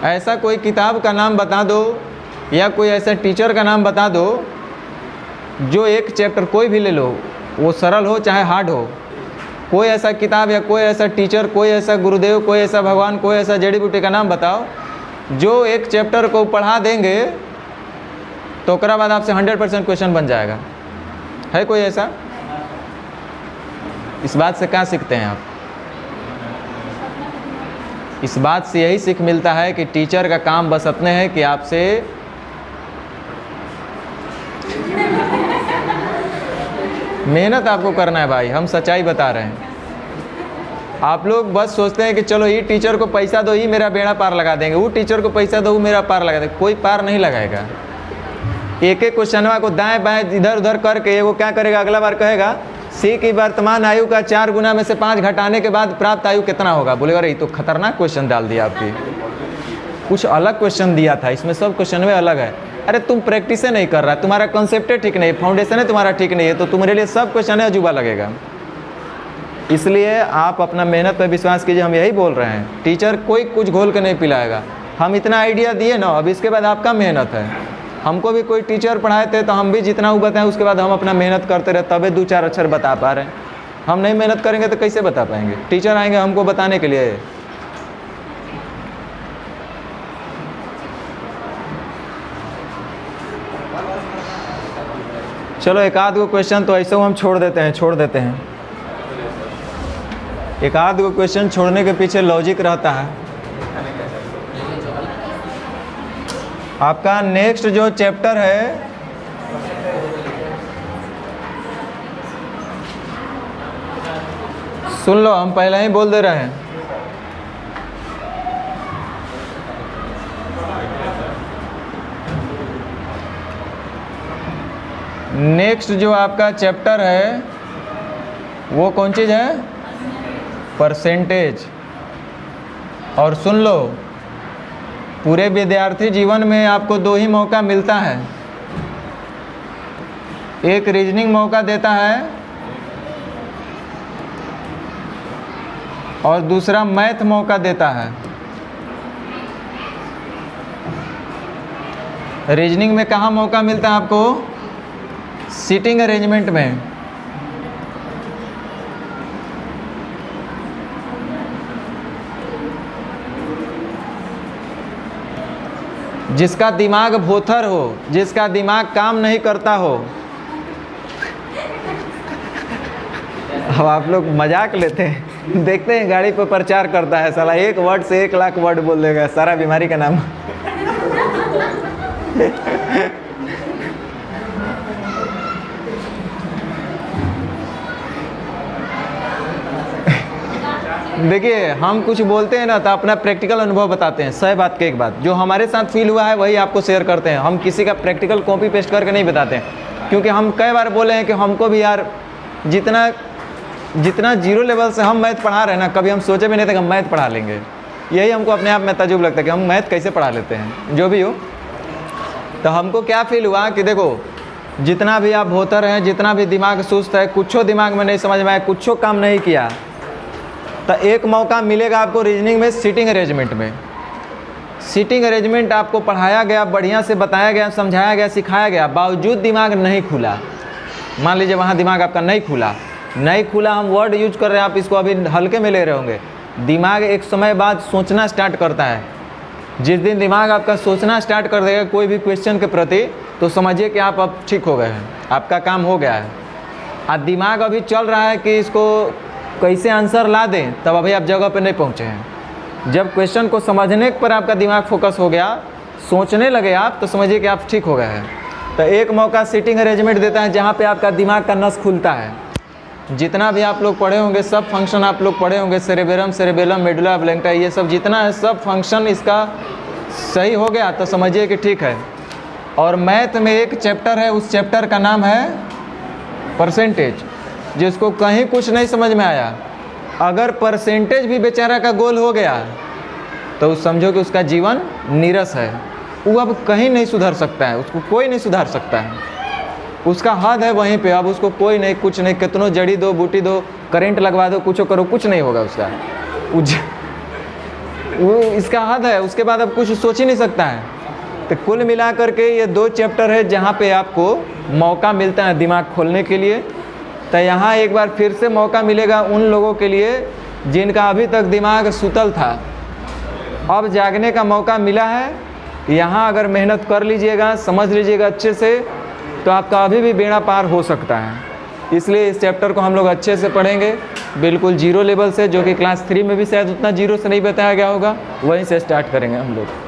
ऐसा कोई किताब का नाम बता दो या कोई ऐसा टीचर का नाम बता दो जो एक चैप्टर कोई भी ले लो, वो सरल हो चाहे हार्ड हो, कोई ऐसा किताब या कोई ऐसा टीचर, कोई ऐसा गुरुदेव, कोई ऐसा भगवान, कोई ऐसा जड़ी बूटी का नाम बताओ जो एक चैप्टर को पढ़ा देंगे तो उसके बाद आपसे 100% क्वेश्चन बन जाएगा। है कोई ऐसा? इस बात से क्या सीखते हैं आप? इस बात से यही सीख मिलता है कि टीचर का काम बस इतने है कि आपसे मेहनत आपको करना है भाई, हम सच्चाई बता रहे हैं। आप लोग बस सोचते हैं कि चलो ये टीचर को पैसा दो, ही मेरा बेड़ा पार लगा देंगे, वो टीचर को पैसा दो, वो मेरा पार लगा देंगे। कोई पार नहीं लगाएगा। एक एक क्वेश्चनवा को दाएं बाएं इधर उधर करके वो क्या करेगा? अगला बार कहेगा सी की वर्तमान आयु का 4 गुना में से 5 घटाने के बाद प्राप्त आयु कितना होगा? बोलेगा अरे ये तो खतरनाक क्वेश्चन डाल दिया आपकी, कुछ अलग क्वेश्चन दिया था, इसमें सब क्वेश्चन में अलग है। अरे तुम प्रैक्टिस नहीं कर रहा, तुम्हारा कॉन्सेप्ट ठीक नहीं, फाउंडेशन है तुम्हारा ठीक नहीं है, तो तुम्हारे लिए सब क्वेश्चन है अजूबा लगेगा। इसलिए आप अपना मेहनत पर विश्वास कीजिए, हम यही बोल रहे हैं। टीचर कोई कुछ घोल के नहीं पिलाएगा। हम इतना आइडिया दिए ना, अब इसके बाद आपका मेहनत है। हमको भी कोई टीचर पढ़ाए थे तो हम भी जितना वो बताएं उसके बाद हम अपना मेहनत करते रहे, तबे 2-4 अक्षर बता पा रहे हैं। हम नहीं मेहनत करेंगे तो कैसे बता पाएंगे? टीचर आएंगे हमको बताने के लिए। चलो एक आध गो क्वेश्चन तो ऐसे हम छोड़ देते हैं। एक आध गो क्वेश्चन छोड़ने के पीछे लॉजिक रहता है। आपका नेक्स्ट जो चैप्टर है सुन लो, हम पहले ही बोल दे रहे हैं। नेक्स्ट जो आपका चैप्टर है वो कौन चीज़ है? परसेंटेज। और सुन लो, पूरे विद्यार्थी जीवन में आपको 2 ही मौका मिलता है। एक रीजनिंग मौका देता है और दूसरा मैथ मौका देता है। रीजनिंग में कहाँ मौका मिलता है आपको? सीटिंग अरेंजमेंट में। जिसका दिमाग भोथर हो, जिसका दिमाग काम नहीं करता हो। अब आप लोग मजाक लेते हैं, देखते हैं गाड़ी पर प्रचार करता है साला, 1 वर्ड से 1 लाख वर्ड बोल देगा, सारा बीमारी का नाम। देखिए, हम कुछ बोलते हैं ना तो अपना प्रैक्टिकल अनुभव बताते हैं। सही बात के एक बात जो हमारे साथ फील हुआ है वही आपको शेयर करते हैं। हम किसी का प्रैक्टिकल कॉपी पेस्ट करके नहीं बताते हैं, क्योंकि हम कई बार बोले हैं कि हमको भी यार जितना जीरो लेवल से हम मैथ पढ़ा रहे हैं ना, कभी हम सोचे भी नहीं थे कि हम मैथ पढ़ा लेंगे। यही हमको अपने आप में तजुब लगता है कि हम मैथ कैसे पढ़ा लेते हैं। जो भी हो, तो हमको क्या फील हुआ कि देखो जितना भी आप होतर हैं, जितना भी दिमाग सुस्त है, कुछो दिमाग में नहीं समझ में आया, कुछो काम नहीं किया, तो एक मौका मिलेगा आपको रीजनिंग में सीटिंग अरेंजमेंट में। सीटिंग अरेंजमेंट आपको पढ़ाया गया, बढ़िया से बताया गया, समझाया गया, सिखाया गया, बावजूद दिमाग नहीं खुला। मान लीजिए वहाँ दिमाग आपका नहीं खुला, हम वर्ड यूज कर रहे हैं, आप इसको अभी हल्के में ले रहे होंगे। दिमाग एक समय बाद सोचना स्टार्ट करता है। जिस दिन दिमाग आपका सोचना स्टार्ट कर देगा कोई भी क्वेश्चन के प्रति, तो समझिए कि आप अब ठीक हो गए हैं, आपका काम हो गया है। और दिमाग अभी चल रहा है कि इसको कैसे आंसर ला दें, तब अभी आप जगह पे नहीं पहुँचे हैं। जब क्वेश्चन को समझने पर आपका दिमाग फोकस हो गया, सोचने लगे आप, तो समझिए कि आप ठीक हो गए हैं। तो एक मौका सीटिंग अरेंजमेंट देता है जहाँ पे आपका दिमाग का नस खुलता है। जितना भी आप लोग पढ़े होंगे, सब फंक्शन आप लोग पढ़े होंगे, सेरेबेलम, मेडुला ऑब्लैंका, ये सब जितना है सब फंक्शन इसका सही हो गया, तो समझिए कि ठीक है। और मैथ में एक चैप्टर है, उस चैप्टर का नाम है परसेंटेज, जिसको कहीं कुछ नहीं समझ में आया, अगर परसेंटेज भी बेचारा का गोल हो गया तो समझो कि उसका जीवन नीरस है। वो अब कहीं नहीं सुधर सकता है, उसको कोई नहीं सुधार सकता है, उसका हद है वहीं पे। अब उसको कोई नहीं, कुछ नहीं, कितनों जड़ी दो, बूटी दो, करंट लगवा दो, कुछ करो, कुछ नहीं होगा उसका। वो इसका हद है, उसके बाद अब कुछ सोच ही नहीं सकता है। तो कुल मिला करके ये 2 चैप्टर है जहाँ पे आपको मौका मिलता है दिमाग खोलने के लिए। तो यहाँ एक बार फिर से मौका मिलेगा उन लोगों के लिए जिनका अभी तक दिमाग सुतल था, अब जागने का मौका मिला है। यहाँ अगर मेहनत कर लीजिएगा, समझ लीजिएगा अच्छे से, तो आपका अभी भी बेड़ा पार हो सकता है। इसलिए इस चैप्टर को हम लोग अच्छे से पढ़ेंगे, बिल्कुल जीरो लेवल से, जो कि क्लास 3 में भी शायद उतना जीरो से नहीं बताया गया होगा, वहीं से स्टार्ट करेंगे हम लोग।